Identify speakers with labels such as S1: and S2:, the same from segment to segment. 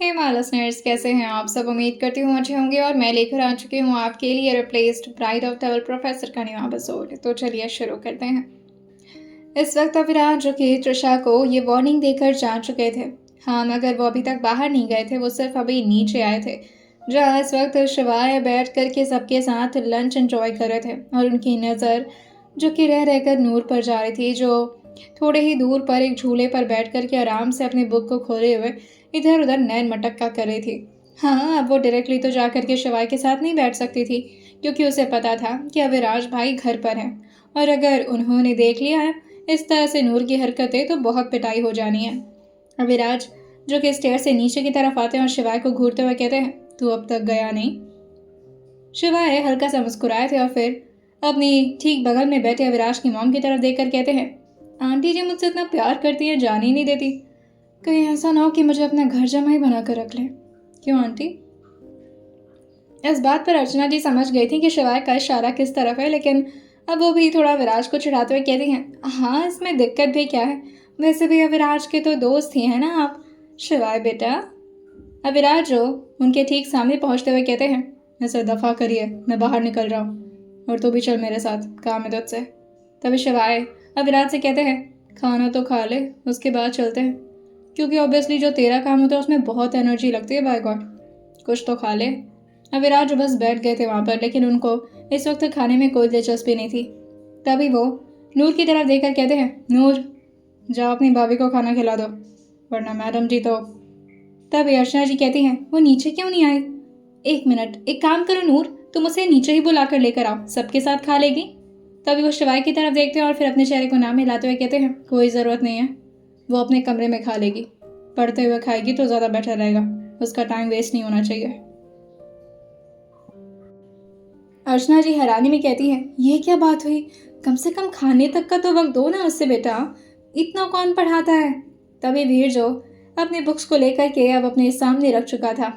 S1: Hey my listeners, कैसे हैं आप सब। उम्मीद करती हूँ अच्छे होंगे और मैं लेकर आ चुकी हूँ आपके लिए replaced bride of double professor का न्यू एपिसोड। तो चलिए शुरू करते हैं। इस वक्त अविराज जो कि त्रिशा को ये वार्निंग देकर जा चुके थे। हाँ, मगर वो अभी तक बाहर नहीं गए थे, वो सिर्फ अभी नीचे आए थे, जहाँ इस वक्त शिवाय बैठ करके सबके साथ लंच एंजॉय कर रहे थे। और उनकी नज़र जो कि रह रहकर नूर पर जा रही थी, जो थोड़े ही दूर पर एक झूले पर बैठ करके आराम से अपनी बुक को खोले हुए इधर उधर नैन मटक्का कर रही थी। हाँ, अब वो डायरेक्टली तो जा करके शिवाय के साथ नहीं बैठ सकती थी, क्योंकि उसे पता था कि अविराज भाई घर पर हैं, और अगर उन्होंने देख लिया है इस तरह से नूर की हरकतें तो बहुत पिटाई हो जानी है। अविराज जो कि स्टेयर से नीचे की तरफ आते हैं और शिवाय को घूरते हुए कहते हैं, तू अब तक गया नहीं। शिवाय हल्का सा मुस्कुराए थे और फिर अपनी ठीक बगल में बैठे अविराज की मॉम की तरफ देखकर कहते हैं, आंटी जी मुझसे इतना प्यार करती है, जान ही नहीं देती। कहीं ऐसा ना हो कि मुझे अपना घर जमाई बना कर रख ले। क्यों आंटी? इस बात पर अर्चना जी समझ गई थी कि शिवाय का इशारा किस तरफ है, लेकिन अब वो भी थोड़ा विराज को चिढ़ाते हुए कहती हैं, हाँ इसमें दिक्कत भी क्या है, वैसे भी अविराज के तो दोस्त ही हैं ना आप। शिवाय बेटा। अविराज जो उनके ठीक सामने पहुंचते हुए कहते हैं, ऐसे दफा करिए, मैं बाहर निकल रहा हूँ और तू भी चल मेरे साथ, काम है तुझसे। तभी शिवाय अविराज से कहते हैं, खाना तो खा ले, उसके बाद चलते हैं, क्योंकि ऑब्वियसली जो तेरा काम होता है उसमें बहुत एनर्जी लगती है, बाय गॉड कुछ तो खा ले। अविराज बस बैठ गए थे वहाँ पर, लेकिन उनको इस वक्त खाने में कोई दिलचस्पी नहीं थी। तभी वो नूर की तरफ देखकर कहते हैं, नूर जाओ अपनी भाभी को खाना खिला दो, वरना मैडम जी तो। तभी अर्चना जी कहती हैं, वो नीचे क्यों नहीं आई? एक मिनट, एक काम करो नूर, तुम उसे नीचे ही बुला कर लेकर आओ, सबके साथ खा लेगी। तभी वो शिवाय की तरफ देखते हैं और फिर अपने चेहरे को नाम हिलाते हुए कहते हैं, कोई ज़रूरत नहीं है, वो अपने कमरे में खा लेगी, पढ़ते हुए खाएगी तो ज़्यादा बेटर रहेगा, उसका टाइम वेस्ट नहीं होना चाहिए। अर्चना जी हैरानी में कहती हैं, ये क्या बात हुई, कम से कम खाने तक का तो वक्त दो ना उससे बेटा, इतना कौन पढ़ाता है। तभी वीर जो अपनी बुक्स को लेकर के अब अपने सामने रख चुका था,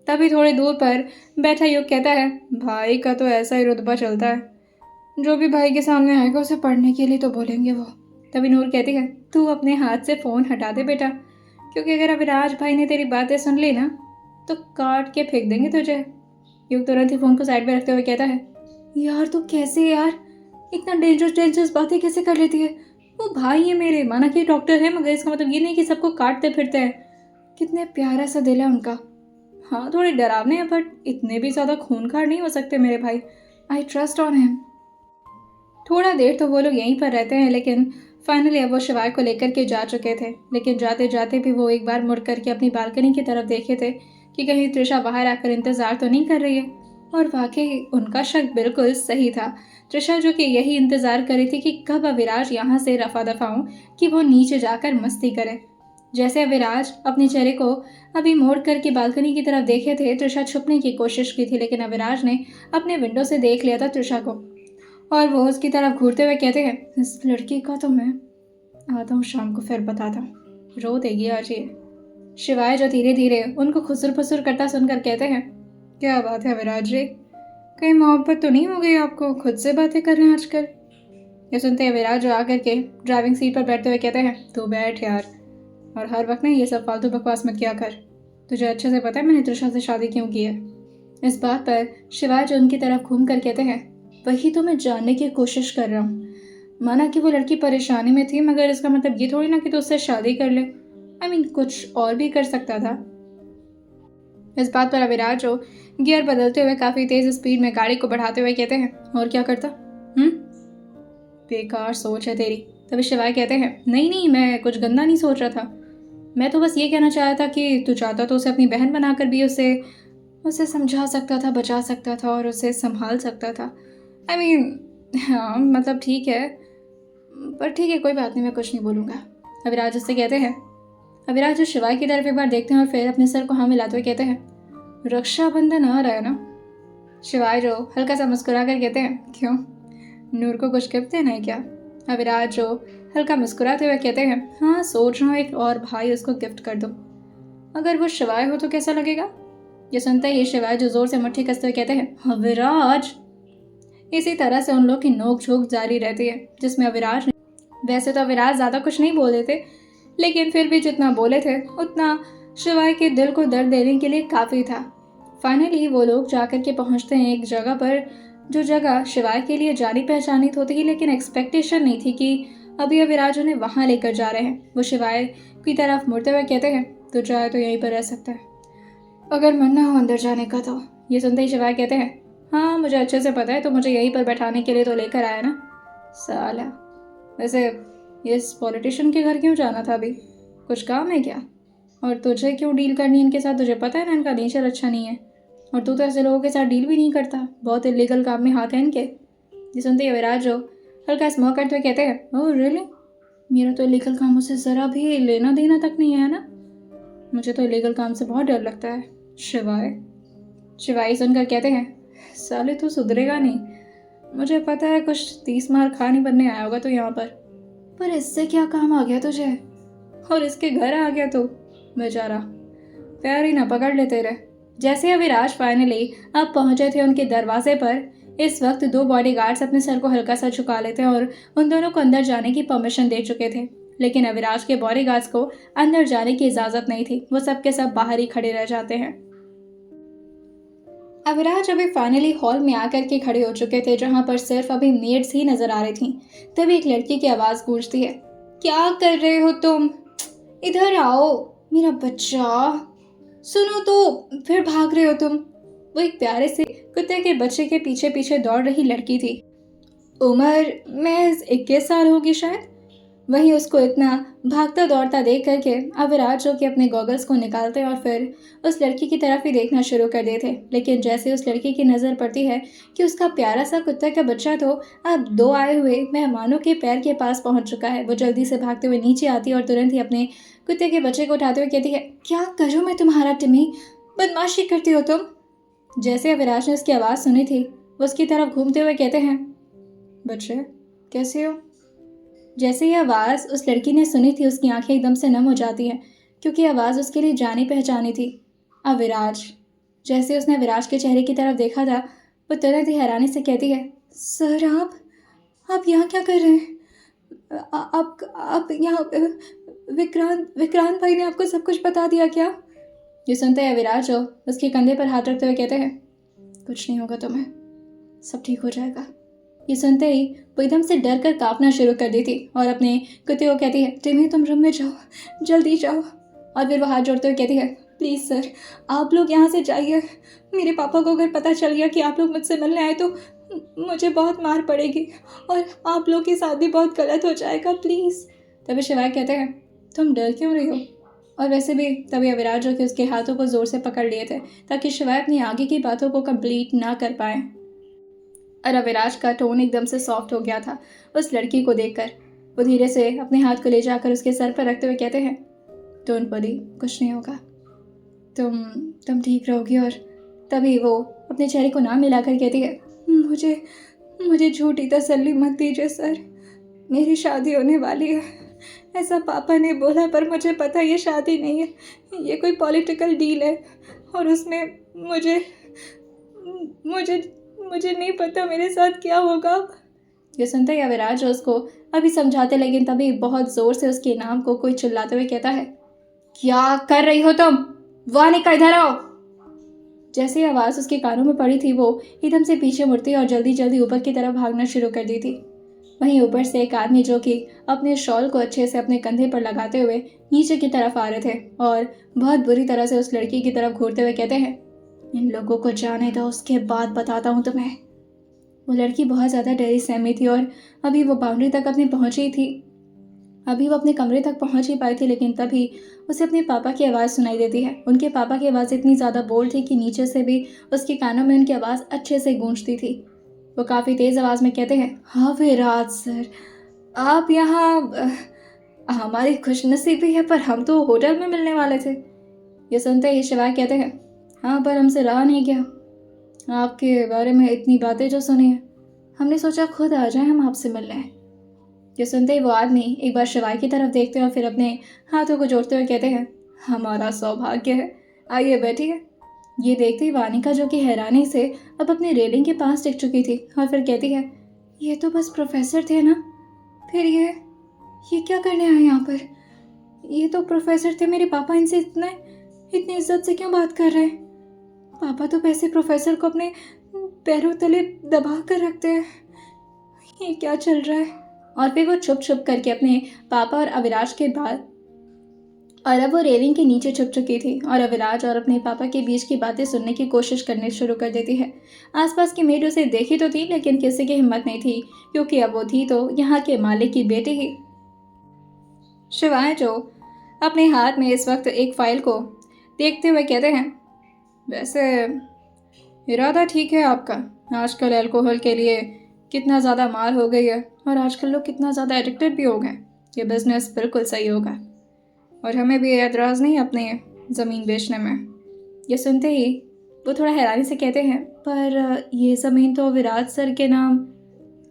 S1: तभी थोड़ी दूर पर बैठा युग कहता है, भाई का तो ऐसा ही रुतबा चलता है, जो भी भाई के सामने आएगा उसे पढ़ने के लिए तो बोलेंगे वो। तभी नूर कहती है, तू अपने हाथ से फ़ोन हटा दे बेटा, क्योंकि अगर अविराज भाई ने तेरी बातें सुन ली ना तो काट के फेंक देंगे तुझे। युग तुरंत ही फ़ोन को साइड में रखते हुए कहता है, यार तू कैसे यार, इतना डेंजरस बातें कैसे कर लेती है। वो भाई है मेरे, माना कि डॉक्टर है, मगर इसका मतलब ये नहीं कि सबको काटते फिरते हैं। कितने प्यारा सा दिल है उनका। हाँ थोड़े डरावने हैं, बट इतने भी ज़्यादा खूनखार नहीं हो सकते मेरे भाई। I trust on him. थोड़ा देर तो वो लोग यहीं पर रहते हैं, लेकिन फाइनली अब वो शिवाय को लेकर के जा चुके थे। लेकिन जाते जाते भी वो एक बार मुड़ करके अपनी बालकनी की तरफ देखे थे कि कहीं त्रिशा बाहर आकर इंतज़ार तो नहीं कर रही है। और वाकई उनका शक बिल्कुल सही था। त्रिशा जो कि यही इंतज़ार कर रही थी कि कब अविराज यहाँ से रफा दफा हों कि वो नीचे जाकर मस्ती करे। जैसे अविराज अपने चेहरे को अभी मोड़ करके बालकनी की तरफ देखे थे, त्रिशा छुपने की कोशिश की थी, लेकिन अविराज ने अपने विंडो से देख लिया था त्रिशा को, और वो उसकी तरफ घूरते हुए कहते हैं, इस लड़की का तो मैं आता हूँ शाम को फिर बताता हूँ, रो देगी आज ये। शिवाय जो धीरे धीरे उनको खुसुर फुसुर करता सुनकर कहते हैं, क्या बात है अविराज जी, कहीं मोहब्बत तो नहीं हो गई आपको, खुद से बातें कर रहे हैं आजकल। ये सुनते अविराज जो आकर के ड्राइविंग सीट पर बैठते हुए कहते हैं, तू बैठ यार, और हर वक्त ना ये सब फालतू बकवास मत किया कर, तुझे अच्छे से पता है मैंने त्रिशा से शादी क्यों की है। इस बात पर शिवाय जो उनकी तरफ घूम कर कहते हैं, वही तो मैं जानने की कोशिश कर रहा हूँ, माना कि वो लड़की परेशानी में थी, मगर इसका मतलब ये थोड़ी ना कि तो उससे शादी कर ले। आई मीन कुछ और भी कर सकता था। इस बात पर अविराज जो गियर बदलते हुए काफ़ी तेज़ स्पीड में गाड़ी को बढ़ाते हुए कहते हैं, और क्या करता? बेकार सोच है तेरी। तभी शिवाय कहते हैं, नहीं नहीं, मैं कुछ गंदा नहीं सोच रहा था, मैं तो बस ये कहना चाह रहा था कि तू चाहता तो उसे अपनी बहन बनाकर भी उसे समझा सकता था, बचा सकता था और उसे संभाल सकता था। आई मीन हाँ मतलब ठीक है, पर ठीक है कोई बात नहीं, मैं कुछ नहीं बोलूँगा। अविराज उससे कहते हैं, अविराज जो शिवाय की तरफ एक बार देखते हैं और फिर अपने सर को हाँ मिलाते हुए कहते हैं, रक्षाबंधन आ रहा है ना। शिवाय जो हल्का सा मुस्कुरा कर कहते हैं, क्यों, नूर को कुछ गिफ्ट देना है क्या? अविराज जो हल्का मुस्कुराते हुए कहते हैं, हाँ सोच रहा हूँ एक और भाई उसको गिफ्ट कर दूँ, अगर वो शिवाय हो तो कैसा लगेगा? ये सुनते ही शिवाय जो जोर से मुट्ठी कसते हुए कहते हैं, अविराज। इसी तरह से उन लोग की नोक झोंक जारी रहती है, जिसमें अविराज वैसे तो अविराज ज़्यादा कुछ नहीं बोले थे, लेकिन फिर भी जितना बोले थे उतना शिवाय के दिल को दर्द देने के लिए काफ़ी था। फाइनली वो लोग जाकर के पहुंचते हैं एक जगह पर, जो जगह शिवाय के लिए जानी पहचानी तो थी, लेकिन एक्सपेक्टेशन नहीं थी कि अभी अविराज उन्हें वहां लेकर जा रहे हैं। वो शिवाय की तरफ मुड़ते हुए कहते हैं, तो चाहे तो यहीं पर रह सकता है, अगर मन ना हो अंदर जाने का तो। ये सुनते ही शिवाय कहते हैं, हाँ मुझे अच्छे से पता है, तो मुझे यहीं पर बैठाने के लिए तो लेकर आया ना साला। वैसे इस पॉलिटिशियन के घर क्यों जाना था अभी, कुछ काम है क्या? और तुझे क्यों डील करनी है इनके साथ? तुझे पता है ना इनका नेचर अच्छा नहीं है, और तू तो ऐसे लोगों के साथ डील भी नहीं करता, बहुत इलीगल काम में हाथ है इनके। ये सुनते ही अविराज जो हल्का स्मोक करते हुए कहते हैं, ओह रियली, मेरा तो इलीगल कामों से ज़रा भी लेना देना तक नहीं है ना, मुझे तो इलीगल काम से बहुत डर लगता है शिवाय सुनकर कहते हैं, साले तू सुधरेगा नहीं, मुझे पता है कुछ 30 मार खा नहीं बनने आया होगा तो यहाँ पर इससे क्या काम आ गया तुझे, और इसके घर आ गया तू, बेचारा पैर ही ना पकड़ लेते रहे। जैसे अविराज फाइनली अब पहुंचे थे उनके दरवाजे पर, इस वक्त 2 बॉडीगार्ड्स अपने सर को हल्का सा झुका लेते हैं और उन दोनों को अंदर जाने की परमिशन दे चुके थे, लेकिन अविराज के बॉडीगार्ड्स को अंदर जाने की इजाजत नहीं थी। वो सब के सब बाहर ही खड़े रह जाते हैं। अविराज अभी फाइनली हॉल में आकर के खड़े हो चुके थे, जहां पर सिर्फ अभी मेड्स ही नजर आ रही थीं। तभी एक लड़की की आवाज गूंजती है, क्या कर रहे हो तुम, इधर आओ मेरा बच्चा, सुनो तो, फिर भाग रहे हो तुम। वो एक प्यारे से कुत्ते के बच्चे के पीछे पीछे दौड़ रही लड़की थी। उम्र महज 21 साल होगी शायद। वहीं उसको इतना भागता दौड़ता देख करके अविराज जो कि अपने गॉगल्स को निकालते और फिर उस लड़की की तरफ ही देखना शुरू कर देते, लेकिन जैसे उस लड़की की नज़र पड़ती है कि उसका प्यारा सा कुत्ते का बच्चा तो अब 2 आए हुए मेहमानों के पैर के पास पहुंच चुका है, वो जल्दी से भागते हुए नीचे आती है और तुरंत ही अपने कुत्ते के बच्चे को उठाते हुए कहती है, क्या करूँ मैं तुम्हारा टिम्मी, बदमाशी करती हो तुम। जैसे अविराज ने उसकी आवाज़ सुनी थी, वो उसकी तरफ घूमते हुए कहते हैं, बच्चे कैसे हो। जैसे ही आवाज़ उस लड़की ने सुनी थी, उसकी आंखें एकदम से नम हो जाती हैं, क्योंकि आवाज़ उसके लिए जानी पहचानी थी, अविराज। जैसे उसने अविराज के चेहरे की तरफ देखा था, वो तुरंत ही हैरानी से कहती है, सर आप यहाँ क्या कर रहे हैं? आप यहाँ विक्रांत भाई ने आपको सब कुछ बता दिया क्या? ये सुनते ही अविराज जो उसके कंधे पर हाथ रखते हुए कहते हैं, कुछ नहीं होगा तुम्हें, सब ठीक हो जाएगा। ये सुनते ही वो एकदम से डर कर कांपना शुरू कर दी थी और अपने कुत्ते को कहती है, टिम्मी तुम रूम में जाओ, जल्दी जाओ। और फिर वो हाथ जोड़ते हुए कहती है, प्लीज़ सर आप लोग यहाँ से जाइए, मेरे पापा को अगर पता चल गया कि आप लोग मुझसे मिलने आए तो मुझे बहुत मार पड़ेगी और आप लोग के साथ भी बहुत गलत हो जाएगा, प्लीज़। तभी शिवाय कहते हैं, तुम डर क्यों रही हो? और वैसे भी तभी अविराज जो कि उसके हाथों को ज़ोर से पकड़ लिए थे ताकि शिवाय अपनी आगे की बातों को कंप्लीट ना कर पाए। और अविराज का टोन एकदम से सॉफ्ट हो गया था उस लड़की को देखकर। वो धीरे से अपने हाथ को ले जाकर उसके सर पर रखते हुए कहते हैं, डोंट वरी, कुछ नहीं होगा, तुम ठीक रहोगी। और तभी वो अपने चेहरे को ना मिलाकर कहती है, मुझे झूठी तसल्ली मत दीजिए सर, मेरी शादी होने वाली है, ऐसा पापा ने बोला, पर मुझे पता ये शादी नहीं है, ये कोई पॉलिटिकल डील है और उसमें मुझे नहीं पता मेरे साथ क्या होगा। ये सुनते ही अविराज उसको अभी समझाते, लेकिन तभी बहुत ज़ोर से उसके नाम को कोई चिल्लाते हुए कहता है, क्या कर रही हो तुम, वानिका इधर आओ। जैसे ही आवाज़ उसके कानों में पड़ी थी, वो एकदम से पीछे मुड़ती और जल्दी जल्दी ऊपर की तरफ भागना शुरू कर दी थी। वहीं ऊपर से एक आदमी जो कि अपने शॉल को अच्छे से अपने कंधे पर लगाते हुए नीचे की तरफ आ रहे थे और बहुत बुरी तरह से उस लड़की की तरफ घूरते हुए कहते हैं, इन लोगों को जाने दो, उसके बाद बताता हूँ तुम्हें। वो लड़की बहुत ज़्यादा डरी सहमी थी और अभी वो बाउंड्री तक अपनी पहुँची थी, अभी वो अपने कमरे तक पहुँच ही पाई थी, लेकिन तभी उसे अपने पापा की आवाज़ सुनाई देती है। उनके पापा की आवाज़ इतनी ज़्यादा बोल्ड थी कि नीचे से भी उसके कानों में उनकी आवाज़ अच्छे से गूंजती थी। वो काफ़ी तेज़ आवाज़ में कहते हैं, हाँ विराज सर, आप यहाँ, हमारी खुशनसीबी है, पर हम तो होटल में मिलने वाले थे। ये सुनते ही शिवाय कहते हैं, हाँ पर हमसे रहा नहीं गया, आपके बारे में इतनी बातें जो सुनी है, हमने सोचा खुद आ जाए हम आपसे मिलने। ये सुनते ही वो आदमी एक बार शिवाय की तरफ देखते हैं और फिर अपने हाथों को जोड़ते हुए कहते हैं, हमारा सौभाग्य है, आइए बैठिए। ये देखते ही वानिका जो कि हैरानी से अब अपनी रेलिंग के पास टिक चुकी थी और फिर कहती है, ये तो बस प्रोफेसर थे ना, फिर ये क्या करने आए यहाँ पर? ये तो प्रोफेसर थे, मेरे पापा इनसे इतने इतनी इज्जत से क्यों बात कर रहे हैं? पापा तो वैसे प्रोफेसर को अपने पैरों तले दबा कर रखते हैं। ये क्या चल रहा है? और फिर वो छुप छुप करके अपने पापा और अविराज के बाद और अब वो रेलिंग के नीचे छुप चुकी थी और अविराज और अपने पापा के बीच की बातें सुनने की कोशिश करनी शुरू कर देती है। आसपास की मेड उसे देखी तो थी, लेकिन किसी की हिम्मत नहीं थी, क्योंकि अब वो थी तो यहाँ के मालिक की बेटी ही। शिवाय जो अपने हाथ में इस वक्त एक फाइल को देखते हुए कहते हैं, वैसे इरादा ठीक है आपका। आजकल अल्कोहल के लिए कितना ज़्यादा मार हो गई है और आजकल लोग कितना ज़्यादा एडिक्टेड भी हो गए। ये बिज़नेस बिल्कुल सही होगा और हमें भी एतराज़ नहीं अपने ज़मीन बेचने में। ये सुनते ही वो थोड़ा हैरानी से कहते हैं, पर ये ज़मीन तो विराज सर के नाम।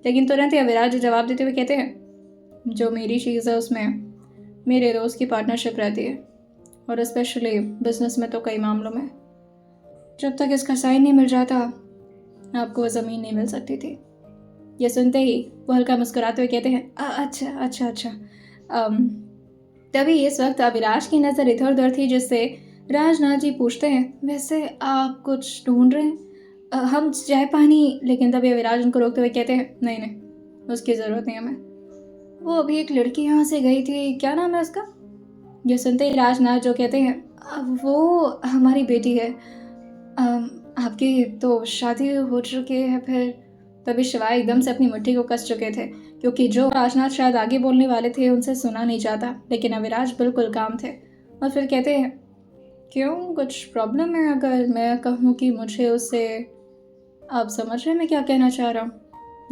S1: लेकिन तुरंत ही विराज जवाब देते हुए कहते हैं, जो मेरी चीज़ है उसमें मेरे दोस्त की पार्टनरशिप रहती है और स्पेशली बिजनेस में तो कई मामलों में जब तक इसका साइन नहीं मिल जाता आपको वो ज़मीन नहीं मिल सकती थी। ये सुनते ही वो हल्का मुस्कुराते हुए कहते हैं, अच्छा अच्छा अच्छा। तभी इस वक्त अविराज की नज़र इधर उधर थी, जिससे राजनाथ जी पूछते हैं, वैसे आप कुछ ढूंढ रहे हैं? हम चाय पानी। लेकिन तभी अविराज उनको रोकते हुए कहते हैं, नहीं नहीं, उसकी ज़रूरत नहीं हमें। वो अभी एक लड़की यहाँ से गई थी, क्या नाम है उसका? ये सुनते ही राजनाथ जो कहते हैं, वो हमारी बेटी है। आपकी तो शादी हो चुकी है फिर? तभी शिवाय एकदम से अपनी मुट्ठी को कस चुके थे, क्योंकि जो राजनाथ शायद आगे बोलने वाले थे उनसे सुना नहीं जाता, लेकिन अविराज बिल्कुल काम थे। और फिर कहते हैं, क्यों, कुछ प्रॉब्लम है अगर मैं कहूँ कि मुझे उससे? आप समझ रहे हैं मैं क्या कहना चाह रहा हूँ?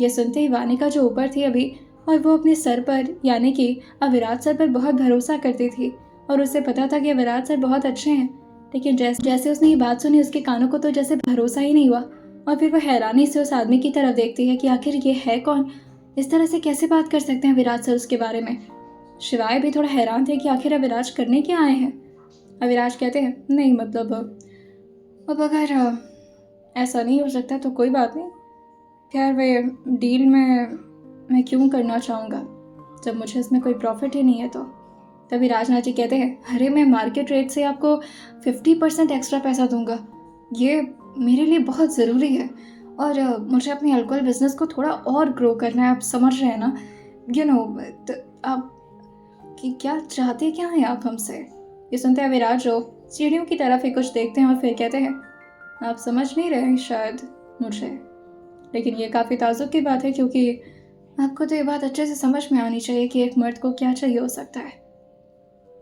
S1: ये सुनते ही वानिका जो ऊपर थी अभी, और वो अपने सर पर यानी कि अविराज सर पर बहुत भरोसा करती थी और उसे पता था कि अविराज सर बहुत अच्छे हैं, लेकिन जैसे उसने ये बात सुनी उसके कानों को तो जैसे भरोसा ही नहीं हुआ। और फिर वो हैरानी से उस आदमी की तरफ देखती है कि आखिर ये है कौन, इस तरह से कैसे बात कर सकते हैं अविराज सर उसके बारे में। शिवाय भी थोड़ा हैरान थे कि आखिर अविराज करने क्या आए हैं। अविराज कहते हैं, नहीं मतलब अब अगर ऐसा नहीं हो सकता तो कोई बात नहीं। खैर वे डील में मैं क्यों करना चाहूँगा जब मुझे इसमें कोई प्रॉफिट ही नहीं है तो। तभी राजनाथ जी कहते हैं, अरे मैं मार्केट रेट से आपको 50% एक्स्ट्रा पैसा दूंगा। ये मेरे लिए बहुत ज़रूरी है और मुझे अपने अल्कोहल बिजनेस को थोड़ा और ग्रो करना है, आप समझ रहे हैं ना? यू नो, तो आप कि क्या चाहते क्या हैं आप हमसे? ये सुनते हैं विराज जो सीढ़ियों की तरफ ही कुछ देखते हैं और फिर कहते हैं, आप समझ नहीं रहे हैं शायद मुझे, लेकिन ये काफ़ी ताजुब की बात है, क्योंकि आपको तो ये बात अच्छे से समझ में आनी चाहिए कि एक मर्द को क्या चाहिए हो सकता है।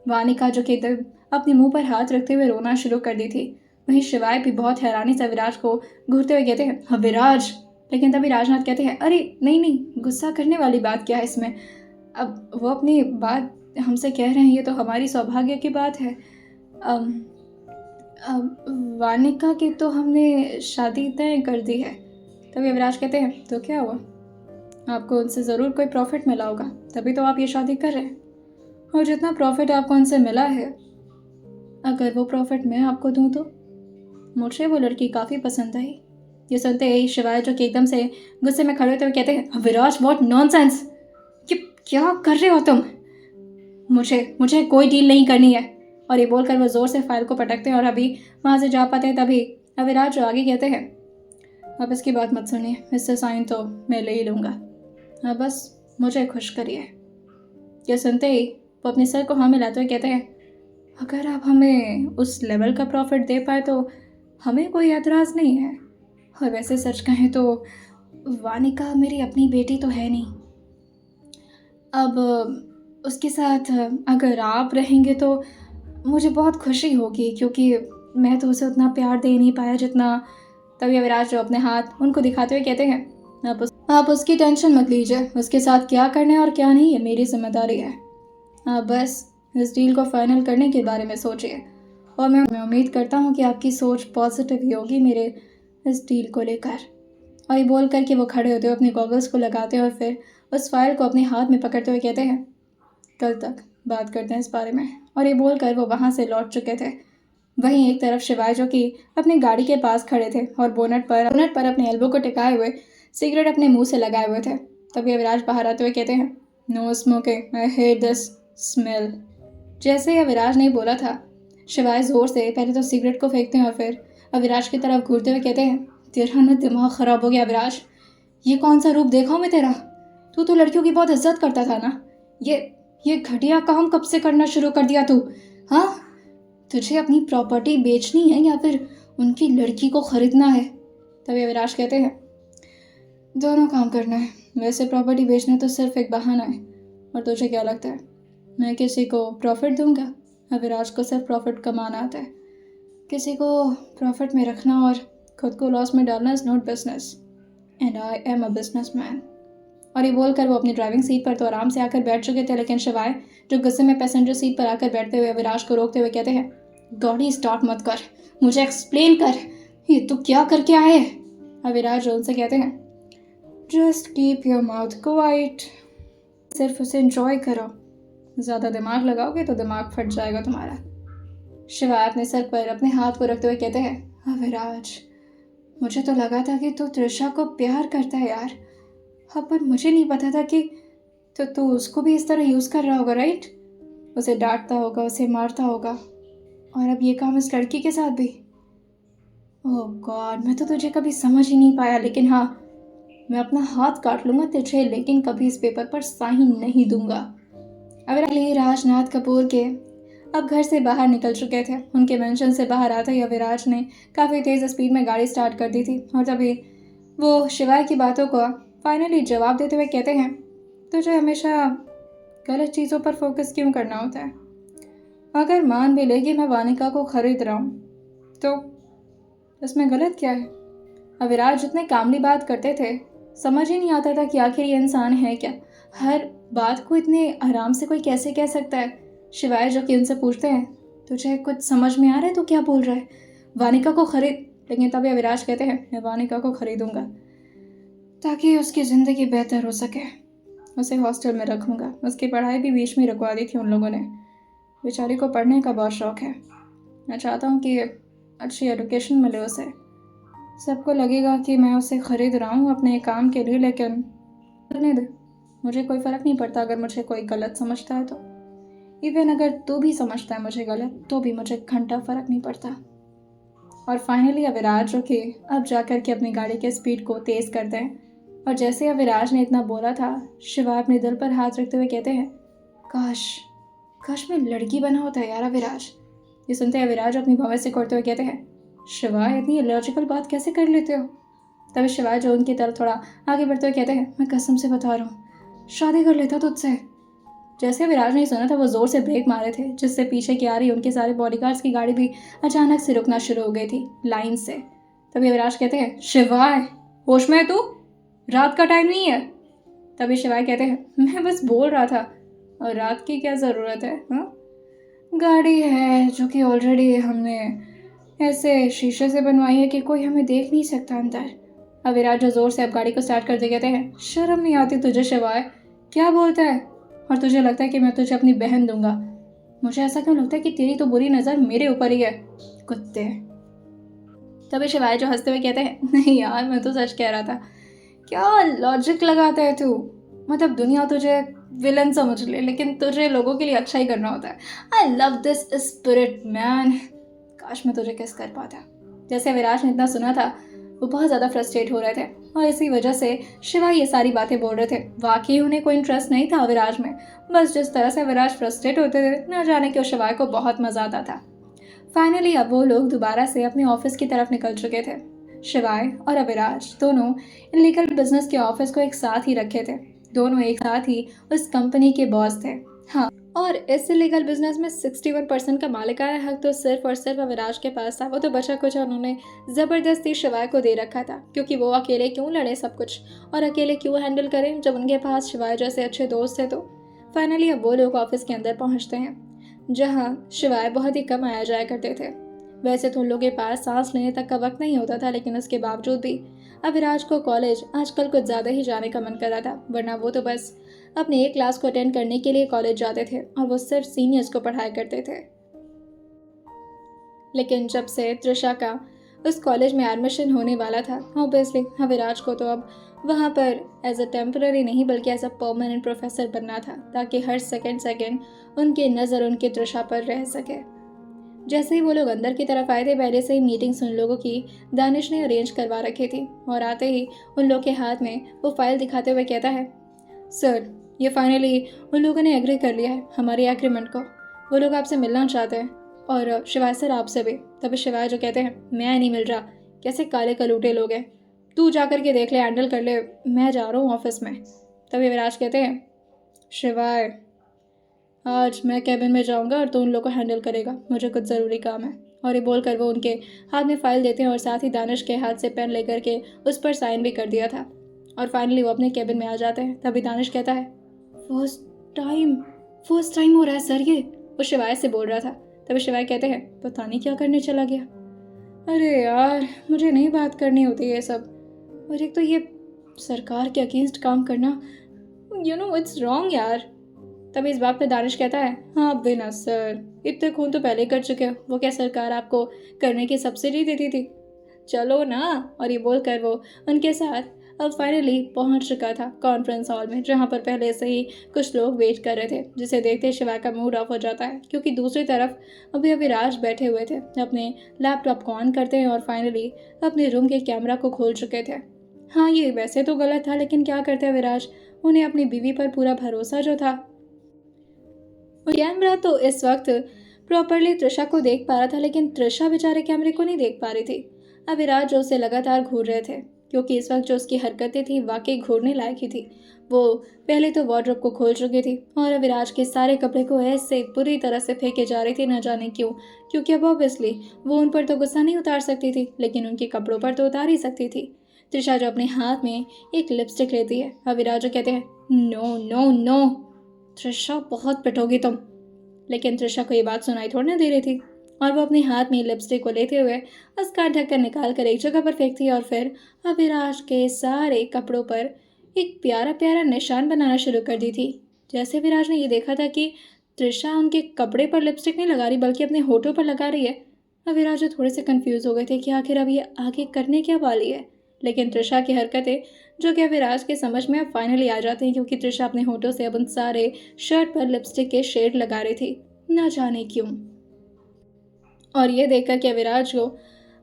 S1: वानिका जो कि अपने मुंह पर हाथ रखते हुए रोना शुरू कर दी थी, वहीं शिवाय भी बहुत हैरानी से विराज को घूरते हुए कहते हैं, हाँ विराज। लेकिन तभी राजनाथ कहते हैं, अरे नहीं नहीं, गुस्सा करने वाली बात क्या है इसमें? अब वो अपनी बात हमसे कह रहे हैं, ये तो हमारी सौभाग्य की बात है। वानिका की तो हमने शादी तय कर दी है। तभी विराज कहते हैं, तो क्या हुआ, आपको उनसे ज़रूर कोई प्रॉफिट मिला होगा, तभी तो आप ये शादी कर रहे हैं। और जितना प्रॉफिट आपको उनसे मिला है, अगर वो प्रॉफिट मैं आपको दूं तो? मुझे वो लड़की काफ़ी पसंद आई। ये सुनते ही शिवाय जो कि एकदम से गुस्से में खड़े होते हुए कहते हैं, विराज व्हाट नॉनसेंस, ये क्या कर रहे हो तुम? मुझे कोई डील नहीं करनी है। और ये बोलकर वो ज़ोर से फाइल को पटकते हैं और अभी वहाँ से जा पाते हैं। तभी अविराज जो आगे कहते हैं, अब इसकी बात मत सुनिए, इससे साइन तो मैं ले ही लूँगा, हाँ बस मुझे खुश करिए। ये सुनते ही वो अपने सर को हाँ मिलाते हुए कहते हैं, अगर आप हमें उस लेवल का प्रॉफिट दे पाए तो हमें कोई एतराज़ नहीं है। और वैसे सच कहें तो वानिका मेरी अपनी बेटी तो है नहीं। अब उसके साथ अगर आप रहेंगे तो मुझे बहुत खुशी होगी, क्योंकि मैं तो उसे उतना प्यार दे नहीं पाया जितना। तभी अविराज जो अपने हाथ उनको दिखाते हुए कहते हैं, आप उसकी टेंशन मत लीजिए, उसके साथ क्या करना है और क्या नहीं, ये मेरी जिम्मेदारी है। आप बस इस डील को फाइनल करने के बारे में सोचिए और मैं उम्मीद करता हूँ कि आपकी सोच पॉजिटिव ही होगी मेरे इस डील को लेकर। और ये बोल करके वो खड़े होते हुए अपने गॉगल्स को लगाते हैं और फिर उस फाइल को अपने हाथ में पकड़ते हुए कहते हैं, कल तक बात करते हैं इस बारे में। और ये बोलकर वो वहाँ से लौट चुके थे। वहीं एक तरफ शिवाय जो कि अपनी गाड़ी के पास खड़े थे और बोनट पर अपने एल्बो को टिकाए हुए सिगरेट अपने मुंह से लगाए हुए थे। तभी अविराज बाहर आते हुए कहते हैं, no smoking, I hate this smell. जैसे ही अविराज ने बोला था, शिवाय ज़ोर से पहले तो सिगरेट को फेंकते हैं और फिर अविराज की तरफ घूरते हुए कहते हैं, तेरा ना दिमाग ख़राब हो गया अविराज। ये कौन सा रूप देखा हूँ मैं तेरा? तू तो लड़कियों की बहुत इज्जत करता था ना। ये घटिया काम कब से करना शुरू कर दिया तू? हाँ, तुझे अपनी प्रॉपर्टी बेचनी है या फिर उनकी लड़की को खरीदना है? तभी अविनाश कहते हैं, दोनों काम करना है। वैसे प्रॉपर्टी बेचना तो सिर्फ एक बहाना है। और तुझे क्या लगता है मैं किसी को प्रॉफिट दूंगा? अविनाश को सिर्फ प्रॉफिट कमाना आता है। किसी को प्रॉफिट में रखना और खुद को लॉस में डालना is not business, and I am a business man. और ये बोलकर वो अपनी ड्राइविंग सीट पर तो आराम से आकर बैठ चुके थे, लेकिन शिवाय जो गुस्से में पैसेंजर सीट पर आकर बैठते हुए अविनाश को रोकते हुए कहते हैं, गाड़ी स्टार्ट मत कर, मुझे एक्सप्लेन कर, ये तू क्या करके आए? अविनाश उनसे कहते हैं, just keep your mouth quite, सिर्फ उसे एंजॉय करो। ज़्यादा दिमाग लगाओगे तो दिमाग फट जाएगा तुम्हारा। शिवाय अपने सर पर अपने हाथ को रखते हुए कहते हैं, अविनाश मुझे तो लगा था कि तू त्रिशा को प्यार करता है यार। हाँ, पर मुझे नहीं पता था कि तो तू उसको भी इस तरह यूज़ कर रहा होगा, राइट? उसे डांटता होगा, उसे मारता होगा, और अब ये काम इस लड़की के साथ भी। ओह गॉड, मैं तो तुझे कभी समझ ही नहीं पाया। लेकिन हाँ, मैं अपना हाथ काट लूँगा तुझे, लेकिन कभी इस पेपर पर साइन नहीं दूंगा। अविनाश राजनाथ कपूर के अब घर से बाहर निकल चुके थे। उनके मेंशन से बाहर आते ही अविनाश ने काफ़ी तेज़ स्पीड में गाड़ी स्टार्ट कर दी थी, और तभी वो शिवाय की बातों को फाइनली जवाब देते हुए कहते हैं, तुझे हमेशा गलत चीज़ों पर फोकस क्यों करना होता है? अगर मान भी ले कि मैं वानिका को खरीद रहा हूँ तो इसमें गलत क्या है? अविनाश जितने कामली बात करते थे, समझ ही नहीं आता था कि आखिर ये इंसान है क्या। हर बात को इतने आराम से कोई कैसे कह सकता है? शिवाय जो कि उनसे पूछते हैं, तुझे कुछ समझ में आ रहा है तो क्या बोल रहा है? वानिका को खरीद। लेकिन तभी अविनाश कहते हैं, मैं वानिका को खरीदूंगा ताकि उसकी ज़िंदगी बेहतर हो सके। उसे हॉस्टल में रखूँगा। उसकी पढ़ाई भी बीच में रुकवा दी थी उन लोगों ने। बेचारी को पढ़ने का बहुत शौक़ है। मैं चाहता हूँ कि अच्छी एजुकेशन मिले उसे। सबको लगेगा कि मैं उसे ख़रीद रहा हूँ अपने काम के लिए, लेकिन करने दे, मुझे कोई फ़र्क नहीं पड़ता अगर मुझे कोई गलत समझता है तो। इवन अगर तू भी समझता है मुझे गलत, तो भी मुझे घंटा फ़र्क नहीं पड़ता। और फाइनली अविनाश जो कि अब जाकर के अपनी गाड़ी के स्पीड को तेज़ करते हैं, और जैसे अविनाश ने इतना बोला था, शिवाय अपने दिल पर हाथ रखते हुए कहते हैं, काश मैं लड़की बना होता यार अविनाश। ये सुनते अविनाश अपनी भवें से करते हुए कहते हैं, शिवाय इतनी इलॉजिकल बात कैसे कर लेते हो? तभी शिवाय जो उनकी तरफ थोड़ा आगे बढ़ते हुए कहते हैं, मैं कसम से बता रहा हूँ, शादी कर लेता तुझसे। जैसे अविनाश ने सुना था, वो जोर से ब्रेक मारे थे, जिससे पीछे की आ रही उनके सारे बॉडीगार्ड्स की गाड़ी भी अचानक से रुकना शुरू हो गई थी लाइन से। तभी अविनाश कहते हैं, शिवाय होश में है तू? रात का टाइम नहीं है। तभी शिवाय कहते हैं, मैं बस बोल रहा था, और रात की क्या ज़रूरत है? हाँ, गाड़ी है जो कि ऑलरेडी हमने ऐसे शीशे से बनवाई है कि कोई हमें देख नहीं सकता अंदर। अविनाश जो जोर से अब गाड़ी को स्टार्ट कर दे कहते हैं, शर्म नहीं आती तुझे शिवाय? क्या बोलता है? और तुझे लगता है कि मैं तुझे अपनी बहन दूंगा? मुझे ऐसा क्यों लगता है कि तेरी तो बुरी नज़र मेरे ऊपर ही है, कुत्ते। तभी शिवाय जो हंसते हुए कहते हैं, नहीं यार, मैं तो सच कह रहा था। क्या लॉजिक लगाता है तू? मतलब दुनिया तुझे विलन समझ ले, लेकिन तुझे लोगों के लिए अच्छा ही करना होता है। I love this spirit man. काश मैं तुझे किस कर पाता। जैसे अविनाश ने इतना सुना था, वो बहुत ज़्यादा फ्रस्ट्रेट हो रहे थे, और इसी वजह से शिवाय ये सारी बातें बोल रहे थे। वाकई उन्हें कोई इंटरेस्ट नहीं था अविनाश में, बस जिस तरह से अविनाश फ्रस्ट्रेट होते थे, न जाने क्यों शिवाय को बहुत मज़ा आता था। फाइनली अब वो लोग दोबारा से अपने ऑफिस की तरफ निकल चुके थे। शिवाय और अविनाश दोनों इलीगल बिजनेस के ऑफिस को एक साथ ही रखे थे। दोनों एक साथ ही उस कंपनी के बॉस थे। हाँ, और इस इलीगल बिजनेस में 61% का मालिकाना हक तो सिर्फ और सिर्फ अविनाश के पास था। वो तो बचा कुछ उन्होंने ज़बरदस्ती शिवाय को दे रखा था, क्योंकि वो अकेले क्यों लड़े सब कुछ, और अकेले क्यों हैंडल करें जब उनके पास शिवाय जैसे अच्छे दोस्त थे। तो फाइनली अब वो लोग ऑफिस के अंदर पहुँचते हैं, जहाँ शिवाय बहुत ही कम आया जाया करते थे। वैसे तो उन लोगों के पास सांस लेने तक का वक्त नहीं होता था, लेकिन उसके बावजूद भी अविनाश को कॉलेज आजकल कुछ ज़्यादा ही जाने का मन कर रहा था। वरना वो तो बस अपने एक क्लास को अटेंड करने के लिए कॉलेज जाते थे, और वो सिर्फ सीनियर्स को पढ़ाया करते थे। लेकिन जब से त्रिशा का उस कॉलेज में एडमिशन होने वाला था, ऑब्वियसली अविनाश को तो अब वहाँ पर एज अ टेम्पररी नहीं बल्कि एज अ परमानेंट प्रोफेसर बनना था, ताकि हर सेकंड उनकी नज़र उनके त्रिशा पर रह सके। जैसे ही वो लोग अंदर की तरफ आए थे, पहले से ही मीटिंग्स उन लोगों की दानिश ने अरेंज करवा रखी थी और आते ही उन लोग के हाथ में वो फाइल दिखाते हुए कहता है, सर ये फाइनली उन लोगों ने एग्री कर लिया है हमारी एग्रीमेंट को। वो लोग आपसे मिलना चाहते हैं और शिवाय सर आपसे भी। तभी शिवाय जो कहते हैं, मैं नहीं मिल रहा, कैसे काले कलूटे लोग हैं, तू जा कर के देख ले, हैंडल कर ले, मैं जा रहा हूँ ऑफिस में। तभी विराज कहते हैं, शिवाय आज मैं कैबिन में जाऊंगा और तू उन लोग को हैंडल करेगा, मुझे कुछ ज़रूरी काम है। और ये बोलकर वो उनके हाथ में फाइल देते हैं और साथ ही दानिश के हाथ से पेन लेकर के उस पर साइन भी कर दिया था। और फाइनली वो अपने कैबिन में आ जाते हैं। तभी दानिश कहता है, फर्स्ट टाइम हो रहा है सर ये, वो शिवाय से बोल रहा था। तभी शिवाय कहते हैं, पता नहीं क्या करने चला गया। अरे यार मुझे नहीं बात करनी होती ये सब, और एक तो ये सरकार के अगेंस्ट काम करना, इट्स रॉन्ग यार। तभी इस बात पे दानिश कहता है, हाँ बिना सर, इतने खून तो पहले कर चुके हो, वो क्या सरकार आपको करने की सब्सिडी देती थी, चलो ना। और ये बोलकर वो उनके साथ अब फाइनली पहुंच चुका था कॉन्फ्रेंस हॉल में, जहां पर पहले से ही कुछ लोग वेट कर रहे थे, जिसे देखते शिवाय का मूड ऑफ हो जाता है, क्योंकि दूसरी तरफ अभी अविराज बैठे हुए थे, अपने लैपटॉप को ऑन करते हैं और फाइनली अपने रूम के कैमरा को खोल चुके थे। हाँ ये वैसे तो गलत था, लेकिन क्या करते अविराज, उन्हें अपनी बीवी पर पूरा भरोसा जो था। कैमरा तो इस वक्त प्रॉपरली त्रिशा को देख पा रहा था, लेकिन त्रिशा बेचारे कैमरे को नहीं देख पा रही थी। अविराज जो उसे लगातार घूर रहे थे, क्योंकि इस वक्त जो उसकी हरकतें थी वाकई घूरने लायक ही थी। वो पहले तो वार्डरोब को खोल चुकी थी और अविराज के सारे कपड़े को ऐसे पूरी तरह से फेंके जा रही थी, न जाने क्यों, क्योंकि अब ऑब्वियसली वो उन पर तो गुस्सा नहीं उतार सकती थी, लेकिन उनके कपड़ों पर तो उतार ही सकती थी। त्रिशा जो अपने हाथ में एक लिपस्टिक लेती है, अविराज जो कहते हैं, नो नो नो त्रिशा बहुत पिटोगी तुम। लेकिन त्रिशा को ये बात सुनाई थोड़ी ना दे रही थी, और वो अपने हाथ में लिपस्टिक को लेते हुए उसका ढक्कन निकाल कर एक जगह पर फेंकती है और फिर अविराज के सारे कपड़ों पर एक प्यारा प्यारा निशान बनाना शुरू कर दी थी। जैसे अविराज ने ये देखा था कि त्रिशा उनके कपड़े पर लिपस्टिक नहीं लगा रही बल्कि अपने होठों पर लगा रही है, अविराज थोड़े से कंफ्यूज हो गए थे कि आखिर अब ये आगे करने क्या वाली है। लेकिन त्रिशा की हरकतें जो कि अविराज के समझ में अब फाइनली आ जाती हैं, क्योंकि त्रिशा अपने होठों से अब उन सारे शर्ट पर लिपस्टिक के शेड लगा रही थी, ना जाने क्यों। और ये देखकर कि अविराज को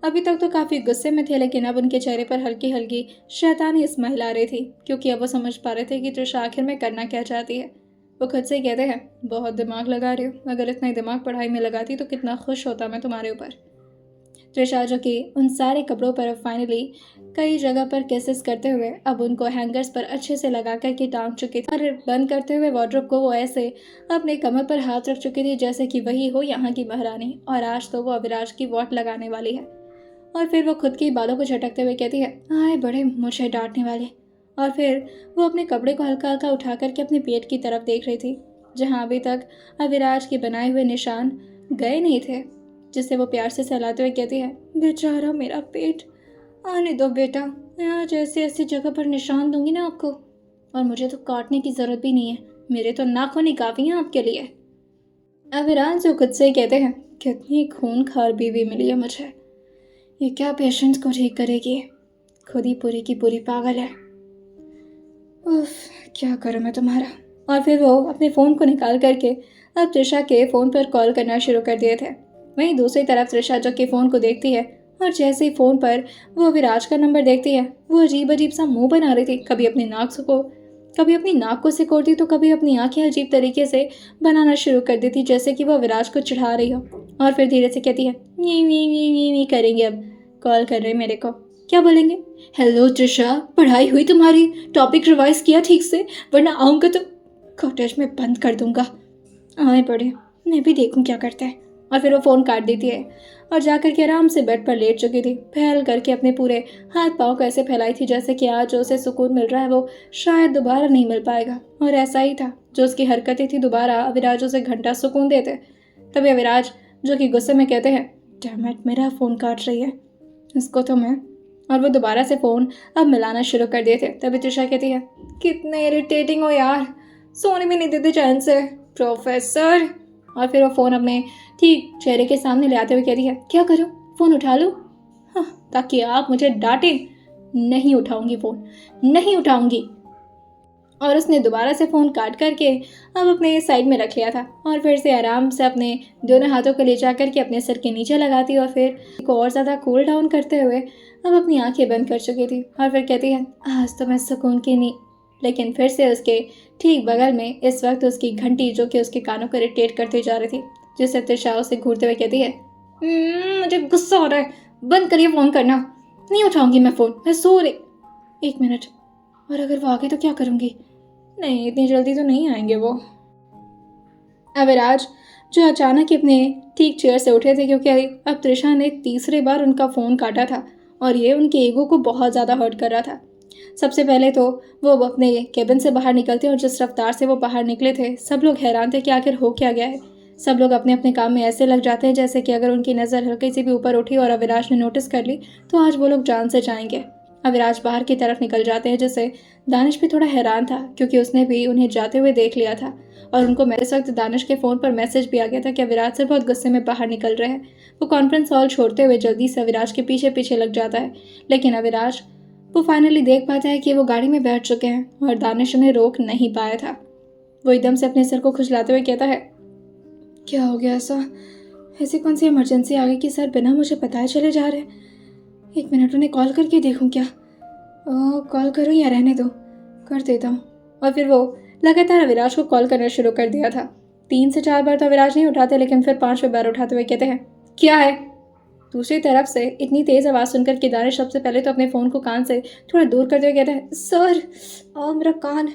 S1: अभी तक तो काफ़ी गुस्से में थे, लेकिन अब उनके चेहरे पर हल्की हल्की शैतानी स्माइल आ रही थी, क्योंकि अब वो समझ पा रहे थे कि त्रिशा आखिर में करना क्या चाहती है। वो खुद से कहते हैं, बहुत दिमाग लगा रही हो, अगर इतना ही दिमाग पढ़ाई में लगाती तो कितना खुश होता मैं तुम्हारे ऊपर। त्रिशा जो कि उन सारे कपड़ों पर फाइनली कई जगह पर केसेस करते हुए अब उनको हैंगर्स पर अच्छे से लगा कर के टांग चुकी थी, और बंद करते हुए वार्डरोब को वो ऐसे अपने कमर पर हाथ रख चुकी थी जैसे कि वही हो यहाँ की महारानी, और आज तो वो अविराज की वोट लगाने वाली है। और फिर वो खुद के बालों को झटकते हुए कहती है, आए बड़े मुझे डांटने वाले। और फिर वो अपने कपड़े को हल्का हल्का उठा करके अपने पेट की तरफ देख रही थी, जहाँ अभी तक अविराज के बनाए हुए निशान गए नहीं थे, जिसे वो प्यार से सहलाते हुए कहती है, बेचारा मेरा पेट, आने दो बेटा, मैं आज ऐसी ऐसी जगह पर निशान दूंगी ना आपको, और मुझे तो काटने की ज़रूरत भी नहीं है, मेरे तो नाखून ही काफ़ी हैं आपके लिए। अविराज जो खुद से कहते हैं, कितनी खूनखार बीवी मिली है मुझे, ये क्या पेशेंट्स को ठीक करेगी, खुद ही पूरी की पूरी पागल है, उफ क्या करूँ मैं तुम्हारा। और फिर वो अपने फ़ोन को निकाल करके अब त्रिशा के फ़ोन पर कॉल करना शुरू कर दिए थे। वहीं दूसरी तरफ त्रिशा जो कि फ़ोन को देखती है, और जैसे ही फ़ोन पर वो अविराज का नंबर देखती है, वो अजीब अजीब सा मुंह बना रही थी, कभी अपनी नाक को सिकोड़ती तो कभी अपनी आंखें अजीब तरीके से बनाना शुरू कर देती, जैसे कि वो अविराज को चिढ़ा रही हो। और फिर धीरे से कहती है, नी करेंगे, अब कॉल कर रहे मेरे को, क्या बोलेंगे, हेलो त्रिशा, पढ़ाई हुई तुम्हारी, टॉपिक रिवाइज किया ठीक से, वरना आऊँगा तो कॉटेज में बंद कर दूंगा, आए पड़े मैं भी देखूँ क्या करता है। और फिर वो फ़ोन काट देती है और जाकर के आराम से बेड पर लेट चुकी थी, फैल करके अपने पूरे हाथ पाँव को ऐसे फैलाई थी जैसे कि आज जो उसे सुकून मिल रहा है वो शायद दोबारा नहीं मिल पाएगा। और ऐसा ही था, जो उसकी हरकतें थी दोबारा अविराज उसे घंटा सुकून देते। तभी अविराज जो कि गुस्से में कहते हैं, डैम इट, मेरा फ़ोन काट रही है इसको तो मैं, और वो दोबारा से फ़ोन अब मिलाना शुरू कर दिए थे। तभी त्रिशा कहती है, कितने इरिटेटिंग हो यार, सोने भी नहीं देते चैन से प्रोफेसर। और फिर वो फ़ोन अपने ठीक चेहरे के सामने ले आते हुए कहती है, क्या करूं, फ़ोन उठा लूं, हाँ, ताकि आप मुझे डांटें, नहीं उठाऊंगी फ़ोन, नहीं उठाऊंगी। और उसने दोबारा से फ़ोन काट करके अब अपने साइड में रख लिया था और फिर से आराम से अपने दोनों हाथों को ले जा करके अपने सर के नीचे लगाती और फिर को और ज़्यादा कूल डाउन करते हुए अब अपनी आंखें बंद कर चुकी थी और फिर कहती है, आज तो मैं सुकून की नी। लेकिन फिर से उसके ठीक बगल में इस वक्त उसकी घंटी जो कि उसके कानों को इरिटेट करती जा रही थी, जिससे त्रिशा उसे घूरते हुए कहती है, मुझे गुस्सा हो रहा है, बंद करिए फ़ोन करना, नहीं उठाऊंगी मैं फ़ोन, मैं सो रही। एक मिनट, और अगर वो आगे तो क्या करूंगी? नहीं, इतनी जल्दी तो नहीं आएंगे वो। अविराज जो अचानक ही अपने ठीक चेयर से उठे थे, क्योंकि अब त्रिशा ने तीसरी बार उनका फ़ोन काटा था और ये उनके ईगो को बहुत ज़्यादा हर्ट कर रहा था। सबसे पहले तो वो अपने केबिन से बाहर निकलते और जिस रफ्तार से वो बाहर निकले थे, सब लोग हैरान थे कि आखिर हो क्या गया है। सब लोग अपने अपने काम में ऐसे लग जाते हैं जैसे कि अगर उनकी नज़र हल्की सी भी ऊपर उठी और अविराज ने नोटिस कर ली तो आज वो लोग जान से जाएंगे। अविराज बाहर की तरफ निकल जाते हैं, जिससे दानिश भी थोड़ा हैरान था क्योंकि उसने भी उन्हें जाते हुए देख लिया था और उनको इस वक्त दानिश के फ़ोन पर मैसेज भी आ गया था कि अविराज से बहुत गुस्से में बाहर निकल रहे हैं। वो कॉन्फ्रेंस हॉल छोड़ते हुए जल्दी से अविराज के पीछे पीछे लग जाता है, लेकिन अविराज वो फाइनली देख पाता है कि वो गाड़ी में बैठ चुके हैं और दानिश उन्हें रोक नहीं पाया था। वो एकदम से अपने सर को खुजलाते हुए कहता है, क्या हो गया ऐसा? ऐसी कौन सी इमरजेंसी आ गई कि सर बिना मुझे बताए चले जा रहे हैं? एक मिनट, उन्हें कॉल करके देखूं क्या? कॉल करूं या रहने दो? कर देता हूँ। और फिर वो लगातार अविराज को कॉल करना शुरू कर दिया था। 3 से 4 बार तो अविराज नहीं उठाते, लेकिन फिर 5वें बार उठाते हुए कहते हैं, क्या है? दूसरी तरफ से इतनी तेज़ आवाज़ सुनकर कि दानिश सबसे पहले तो अपने फ़ोन को कान से थोड़ा दूर करते हुए कहता है, सर मेरा कान,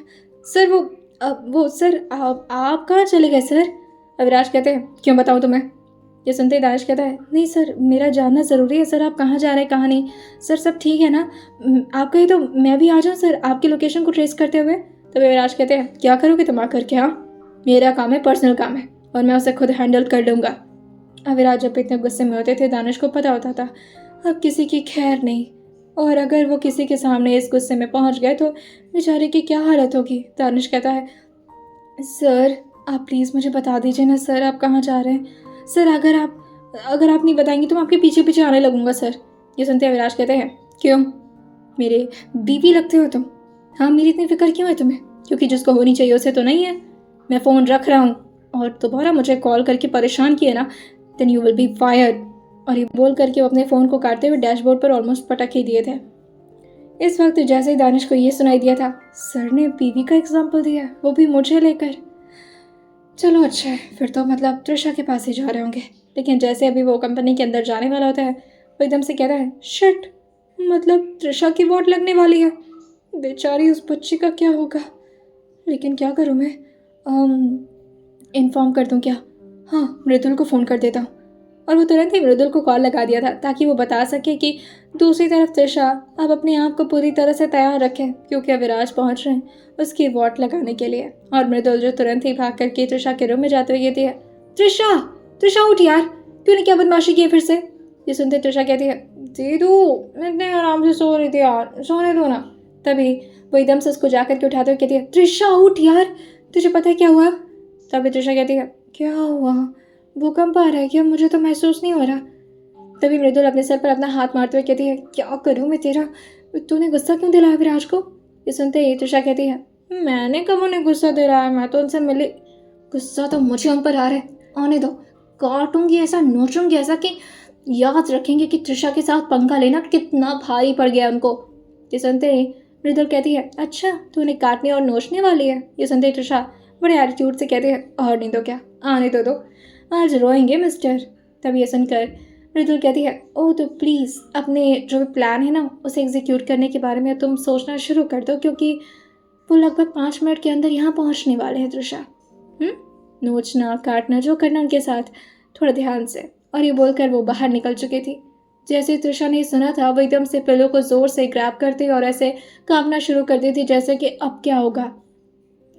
S1: सर वो सर आप कहाँ चले गए सर? अविराज कहते हैं, क्यों बताऊँ तुम्हें? ये सुनते ही दानिश कहता है, नहीं सर, मेरा जानना ज़रूरी है सर, आप कहाँ जा रहे हैं, कहाँ नहीं? सर सब ठीक है ना? आप कहीं तो मैं भी आ जाऊँ सर, आपकी लोकेशन को ट्रेस करते हुए? तब अविराज कहते हैं, क्या करोगे तुम आकर के? हाँ, मेरा काम है, पर्सनल काम है और मैं उसे खुद हैंडल कर लूँगा। अविराज जब इतने गुस्से में होते थे, दानिश को पता होता था अब किसी की खैर नहीं, और अगर वो किसी के सामने इस गुस्से में पहुंच गए तो बेचारे की क्या हालत होगी। दानिश कहता है, सर आप प्लीज़ मुझे बता दीजिए ना सर, आप कहाँ जा रहे हैं? सर अगर आप नहीं बताएंगे तो मैं आपके पीछे पीछे आने लगूंगा सर। ये सुनते अविराज कहते हैं, क्यों, मेरे बीवी लगते हो तुम? हाँ, मेरी इतनी फिक्र क्यों है तुम्हें? क्योंकि जिसको होनी चाहिए उसे तो नहीं है। मैं फ़ोन रख रहा हूँ और दोबारा मुझे कॉल करके परेशान किए ना, then you will be fired. और ये बोल करके वो अपने फ़ोन को काटते हुए डैशबोर्ड पर ऑलमोस्ट पटक ही दिए थे। इस वक्त जैसे ही दानिश को ये सुनाई दिया था, सर ने बीवी का एग्जाम्पल दिया, वो भी मुझे लेकर। चलो अच्छा है, फिर तो मतलब त्रिशा के पास ही जा रहे होंगे। लेकिन जैसे अभी वो कंपनी के अंदर जाने वाला होता है, वो एकदम से कहता है, शिट, मतलब त्रिशा की वोट लगने वाली है। बेचारी उस बच्ची का क्या होगा? लेकिन क्या करूँ मैं? इन्फॉर्म कर दूँ क्या? हाँ, मृदुल को फ़ोन कर देता हूँ। और वो तुरंत ही मृदुल को कॉल लगा दिया था ताकि वो बता सके कि दूसरी तरफ त्रिशा अब अपने आप को पूरी तरह से तैयार रखे, क्योंकि अविराज पहुंच रहे हैं उसकी वोट लगाने के लिए। और मृदुल जो तुरंत ही भाग करके त्रिशा के रूम में जाते हुए कहती है, त्रिशा त्रिशा उठ यार, तूने क्या बदमाशी की है फिर से? ये सुनते त्रिशा कहती है, दीदू मैं इतने आराम से सो रही थी यार, सोने दो ना। तभी वो एकदम से उसको जाकर के उठाते हुए कहती है, त्रिशा उठ यार, तुझे पता है क्या हुआ? तभी त्रिशा कहती है, क्या हुआ? भूकंप आ रहा है क्या? मुझे तो महसूस नहीं हो रहा। तभी मृदुल अपने सर पर अपना हाथ मारते हुए कहती है, क्या करूँ मैं तेरा? तूने गुस्सा क्यों दिलाया विराज को? ये सुनते ही त्रिशा कहती है, मैंने कब उन्हें गुस्सा दिलाया? मैं तो उनसे मिली। गुस्सा तो मुझे उन पर आ रहा है, आने दो, काटूंगी ऐसा, नोचूंगी ऐसा कि याद रखेंगे कि त्रिशा के साथ पंगा लेना कितना भारी पड़ गया उनको। ये सुनते ही मृदुल कहती है, अच्छा तू उन्हें काटने और नोचने वाली है? ये सुनते ही त्रिशा बड़े एटीट्यूड से कहती है, और नहीं तो क्या, आने तो दो, आज रोएंगे मिस्टर। तब ये सुनकर मृदुल कहती है, ओह तो प्लीज़ अपने जो भी प्लान है ना उसे एग्जीक्यूट करने के बारे में तुम सोचना शुरू कर दो, क्योंकि वो लगभग 5 मिनट के अंदर यहाँ पहुँचने वाले हैं त्रिशा। नोचना काटना जो करना उनके साथ, थोड़ा ध्यान से। और ये बोलकर वो बाहर निकल चुकी थी। जैसे त्रिशा ने सुना था, वो एकदम से पिलो को ज़ोर से ग्रैब करती और ऐसे कांपना शुरू कर दी थी जैसे कि अब क्या होगा।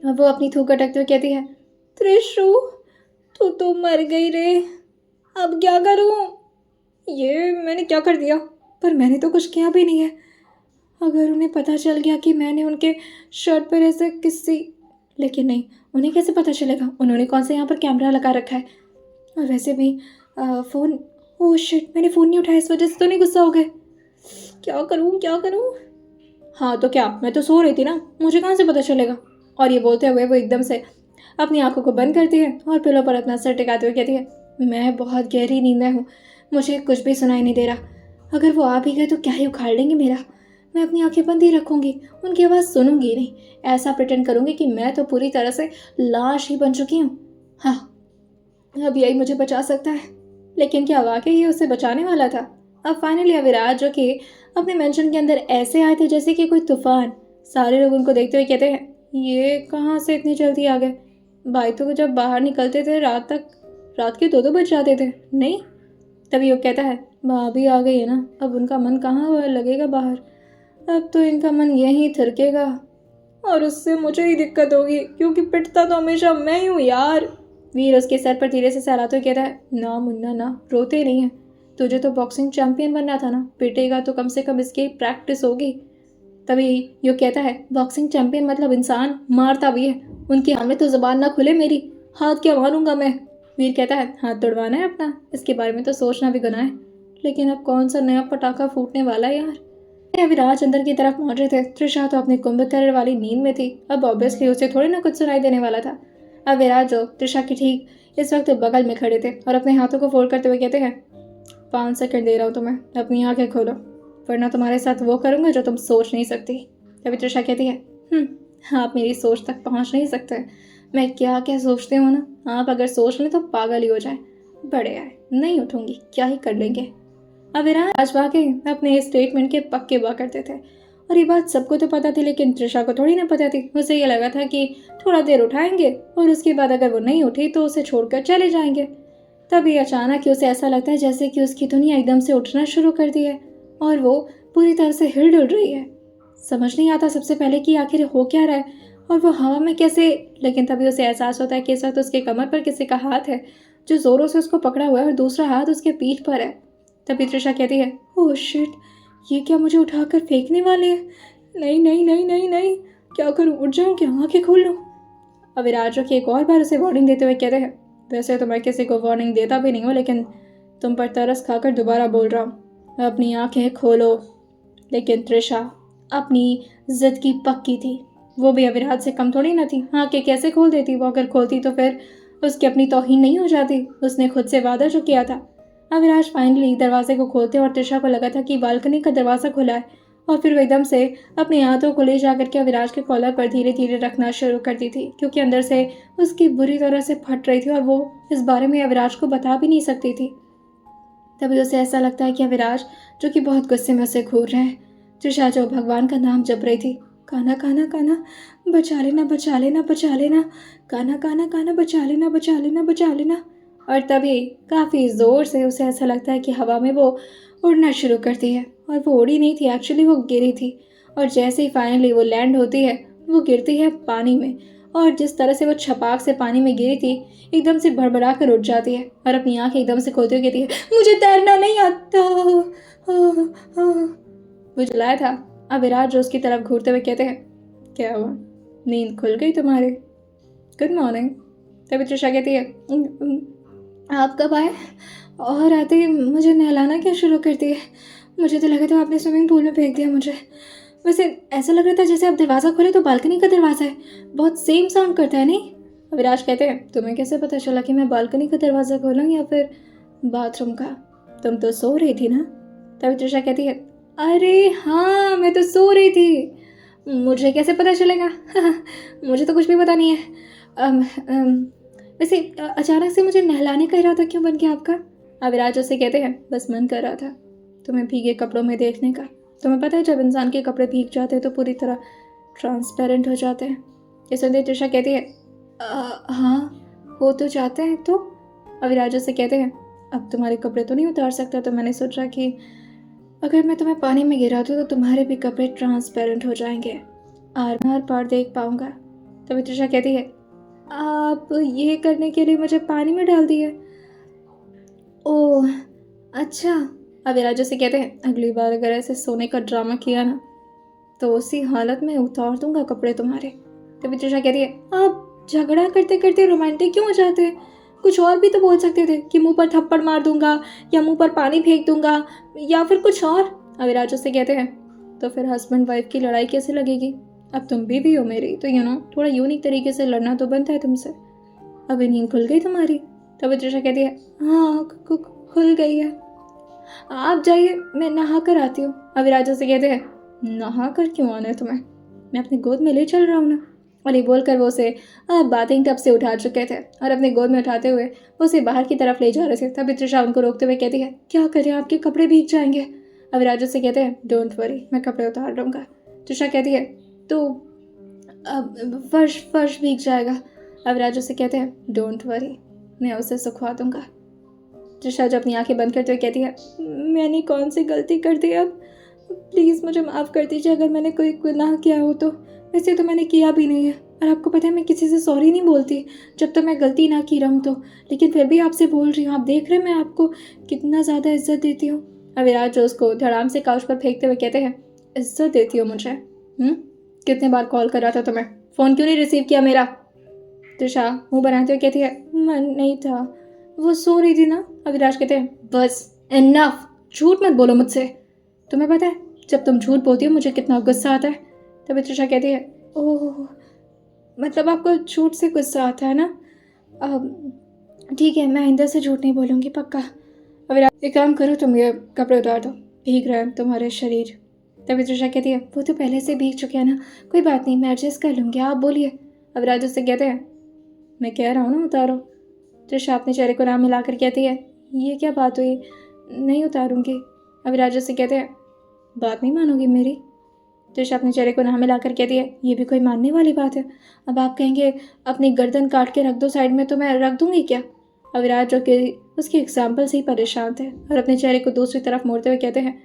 S1: अब वो अपनी थूक अटकते हुए कहती है, त्रिशु तू तो मर गई रे, अब क्या करूं? ये मैंने क्या कर दिया? पर मैंने तो कुछ किया भी नहीं है। अगर उन्हें पता चल गया कि मैंने उनके शर्ट पर ऐसे किसी, लेकिन नहीं, उन्हें कैसे पता चलेगा? उन्होंने कौन सा यहाँ पर कैमरा लगा रखा है? और वैसे भी फ़ोन, ओह शिट, मैंने फ़ोन नहीं उठाया, इस वजह से तो नहीं गुस्सा हो गए। क्या करूं क्या करूं? हाँ तो क्या, मैं तो सो रही थी ना, मुझे कहाँ से पता चलेगा? और ये बोलते हुए वो एकदम से अपनी आंखों को बंद करती है और पिलो पर अपना सर टिकाते हुए कहती है, मैं बहुत गहरी नींद में हूँ, मुझे कुछ भी सुनाई नहीं दे रहा। अगर वो आ भी गए तो क्या ही उखाड़ लेंगे मेरा। मैं अपनी आंखें बंद ही रखूँगी, उनकी आवाज़ सुनूंगी नहीं। ऐसा प्रिटेंड करूँगी कि मैं तो पूरी तरह से लाश ही बन चुकी हूँ। हाँ, अब यही मुझे बचा सकता है। लेकिन क्या वाकई ये उसे बचाने वाला था? अब फाइनली अविराज, जो कि अपने मेंशन के अंदर ऐसे आए थे जैसे कि कोई तूफान, सारे लोग उनको देखते हुए कहते हैं, ये कहाँ से इतनी जल्दी आ गए? भाई तो जब बाहर निकलते थे रात के 2-2 बज जाते थे, नहीं? तभी वो कहता है, भाभी आ गई है ना, अब उनका मन कहाँ लगेगा बाहर, अब तो इनका मन यहीं थिरकेगा और उससे मुझे ही दिक्कत होगी, क्योंकि पिटता तो हमेशा मैं ही हूँ यार। वीर उसके सर पर धीरे से सहलाते हुए कहता है, ना मुन्ना ना, रोते नहीं है, तुझे तो बॉक्सिंग चैंपियन बनना था ना, पिटेगा तो कम से कम इसकी प्रैक्टिस होगी। तभी यो कहता है, बॉक्सिंग चैंपियन मतलब इंसान मारता भी है, उनके हाथ में तो जुबान ना खुले मेरी, हाथ क्या मारूंगा मैं। वीर कहता है, हाथ तोड़वाना है अपना, इसके बारे में तो सोचना भी गुनाह है। लेकिन अब कौन सा नया पटाखा फूटने वाला है यार। अविराज अंदर की तरफ पहुंच रहे थे। त्रिशा तो अपनी कुंभकर्ण वाली नींद में थी, अब ऑब्वियसली उसे थोड़ी ना कुछ सुनाई देने वाला था। अविराज जो त्रिशा की ठीक इस वक्त बगल में खड़े थे और अपने हाथों को फोल्ड करते हुए कहते हैं, 5 सेकंड दे रहा हूँ तुम्हें, अपनी आंखें खोलो, वरना तुम्हारे साथ वो करूँगा जो तुम सोच नहीं सकती। तभी त्रिशा कहती है, आप मेरी सोच तक पहुँच नहीं सकते, मैं क्या क्या सोचते हो ना, आप अगर सोच लें तो पागल ही हो जाए। बड़े आए, नहीं उठूंगी, क्या ही कर लेंगे। अविराज वाकई अपने स्टेटमेंट के पक्के हुआ करते थे और ये बात सबको तो पता थी, लेकिन त्रिशा को थोड़ी ना पता थी। उसे ये लगा था कि थोड़ा देर उठाएंगे और उसके बाद अगर वो नहीं उठी तो उसे छोड़कर चले जाएंगे। तभी अचानक उसे ऐसा लगता है जैसे कि उसकी दुनिया एकदम से उठना शुरू कर दी है और वो पूरी तरह से हिल डुल रही है। समझ नहीं आता सबसे पहले कि आखिर हो क्या रहा है और वो हवा में कैसे, लेकिन तभी उसे एहसास होता है कि इस वक्त उसके कमर पर किसी का हाथ है जो जोरों से उसको पकड़ा हुआ है और दूसरा हाथ उसके पीठ पर है। तभी त्रिशा कहती है, ओह शिट, ये क्या मुझे उठाकर फेंकने वाले हैं? नहीं नहीं नहीं नहीं नहीं, क्या करूं, उठ जाऊं क्या, आंखें खोल लूं? अविराज की एक और बार उसे वार्निंग देते हुए कहते हैं, वैसे तो मैं किसी को वार्निंग देता भी नहीं हूँ, लेकिन तुम पर तरस खाकर दोबारा बोल रहा हूँ, अपनी आंखें खोलो। लेकिन त्रिशा अपनी जिद की पक्की थी, वो भी अविराज से कम थोड़ी ना थी। आंखें कैसे खोल देती वो, अगर खोलती तो फिर उसकी अपनी तौहीन नहीं हो जाती। उसने खुद से वादा जो किया था। अविराज फाइनली दरवाजे को खोलते और त्रिशा को लगा था कि बालकनी का दरवाज़ा खुला है और फिर वो एकदम से अपने हाथों को ले जाकर के अविराज के कॉलर पर धीरे धीरे रखना शुरू कर दी थी, क्योंकि अंदर से उसकी बुरी तरह से फट रही थी और वो इस बारे में अविराज को बता भी नहीं सकती थी। तभी उसे ऐसा लगता है कि अविराज, जो कि बहुत गुस्से में उसे घूर रहे हैं। त्रिशा जो भगवान का नाम जप रही थी, काना काना काना, बचा लेना बचा लेना बचा लेना, काना काना काना, बचा लेना बचा लेना बचा लेना। और तभी काफ़ी ज़ोर से उसे ऐसा लगता है कि हवा में वो उड़ना शुरू करती है और वो उड़ी नहीं थी, एक्चुअली वो गिरी थी। और जैसे ही फाइनली वो लैंड होती है, वो गिरती है पानी में और जिस तरह से वो छपाक से पानी में गिरी थी, एकदम से भड़बड़ा कर उठ जाती है और अपनी आंखें एकदम से खोलते हुए कहती है, मुझे तैरना नहीं आता। वो जलाया था। अविराज जो उसकी तरफ घूरते हुए कहते हैं, क्या हुआ, नींद खुल गई तुम्हारी, गुड मॉर्निंग। तभी त्रिशा कहती है, आप कब आए? और आते ही मुझे नहलाना क्या शुरू करती है, मुझे तो लगा था आपने स्विमिंग पूल में फेंक दिया मुझे। वैसे ऐसा लग रहा था जैसे आप दरवाज़ा खोले तो बालकनी का दरवाज़ा है, बहुत सेम साउंड करता है नहीं? अविराज कहते हैं, तुम्हें कैसे पता चला कि मैं बालकनी का दरवाज़ा खोलूँ या फिर बाथरूम का? तुम तो सो रही थी ना? तभी त्रिशा कहती है, अरे हाँ, मैं तो सो रही थी, मुझे कैसे पता चलेगा? मुझे तो कुछ भी पता नहीं है। वैसे अचानक से मुझे नहलाने का इरादा क्यों बन गया आपका? अविराज उसे कहते हैं, बस मन कर रहा था तुम्हें भीगे कपड़ों में देखने का। तुम्हें पता है जब इंसान के कपड़े भीग जाते हैं तो पूरी तरह ट्रांसपेरेंट हो जाते हैं। ये सुनते त्रिशा कहती है, हाँ हो तो जाते हैं। तो अविराज उसे कहते हैं, अब तुम्हारे कपड़े तो नहीं उतार सकता, तो मैंने सोचा कि अगर मैं तुम्हें पानी में गिरा दूँ तो तुम्हारे भी कपड़े ट्रांसपेरेंट हो जाएंगे, आर पार देख पाऊंगा। तभी त्रिशा कहती है, आप ये करने के लिए मुझे पानी में डाल दिए? ओह अच्छा। अविराज से कहते हैं, अगली बार अगर ऐसे सोने का ड्रामा किया ना तो उसी हालत में उतार दूंगा कपड़े तुम्हारे। तभी त्रिशा कहती है, आप झगड़ा करते करते रोमांटिक क्यों हो जाते हैं? कुछ और भी तो बोल सकते थे कि मुंह पर थप्पड़ मार दूंगा या मुंह पर पानी फेंक दूंगा या फिर कुछ और। अविराज से कहते हैं, तो फिर हस्बैंड वाइफ की लड़ाई कैसे लगेगी? अब तुम बीवी हो मेरी, तो थोड़ा यूनिक तरीके से लड़ना तो बनता है तुमसे। अभी नींद खुल गई तुम्हारी? तभी तृषा कहती है, हाँ खुल गई है। आप जाइए, मैं नहा कर आती हूँ। अविराज से कहते हैं, नहा कर क्यों आना है तुम्हें? मैं अपनी गोद में ले चल रहा हूँ ना। और ये बोलकर वो उसे बाथिंग टब से उठा चुके थे और अपने गोद में उठाते हुए वो उसे बाहर की तरफ ले जा रहे थे। तभी तृषा उनको रोकते हुए कहती है, क्या करें, आपके कपड़े भीग जाएंगे। अविराज से कहते हैं, डोंट वरी, मैं कपड़े उतार लूँगा। तृषा कहती है, तो अब फर्श भीग जाएगा। अविराज से कहते हैं, डोंट वरी, मैं उसे सुखवा दूंगा। तृषा जो अपनी आंखें बंद करते हुए कहती है, मैंने कौन सी गलती कर दी अब? प्लीज़ मुझे माफ़ कर दीजिए अगर मैंने कोई गुनाह किया हो तो। वैसे तो मैंने किया भी नहीं है, और आपको पता है मैं किसी से सॉरी नहीं बोलती जब तक मैं गलती ना की रहूँ तो। लेकिन फिर भी आपसे बोल रही हूँ, आप देख रहे हैं मैं आपको कितना ज़्यादा इज्जत देती हूँ। अविराज जो उसको धड़ाम से काउच पर फेंकते हुए कहते हैं, इज्जत देती हो मुझे? कितने बार कॉल कर रहा था तुम्हें, फ़ोन क्यों नहीं रिसीव किया मेरा? तृषा मुँह बनाते हुए कहती है, मन नहीं था, वो सो रही थी ना। अविराज कहते हैं, बस इनफ, झूठ मत बोलो मुझसे। तुम्हें पता है जब तुम झूठ बोलती हो मुझे कितना गुस्सा आता है। तभी तृषा कहती है, ओह, मतलब आपको झूठ से गुस्सा आता है ना? ठीक है, मैं आइंदा से झूठ नहीं बोलूँगी, पक्का। अविराज, एक काम करो, तुम ये कपड़े उतार दो, भीग रहे हैं तुम्हारे शरीर। तभी तृषा कहती है, वो तो पहले से भीग चुके हैं ना, कोई बात नहीं, मैं एडजस्ट कर लूँगी, आप बोलिए। अविराज उससे कहते हैं, मैं कह रहा हूँ ना उतारो। तृषा अपने चेहरे को नाम मिलाकर कहती है, ये क्या बात हुई, नहीं उतारूंगी। अविराज से कहते हैं, बात नहीं मानोगी मेरी? तृषा अपने चेहरे को नाम मिलाकर कहती है, ये भी कोई मानने वाली बात है? अब आप कहेंगे अपनी गर्दन काट के रख दो साइड में, तो मैं रख दूंगी क्या? अविराज जो कि उसके एग्जाम्पल से ही परेशान थे और अपने चेहरे को दूसरी तरफ मोड़ते हुए कहते हैं,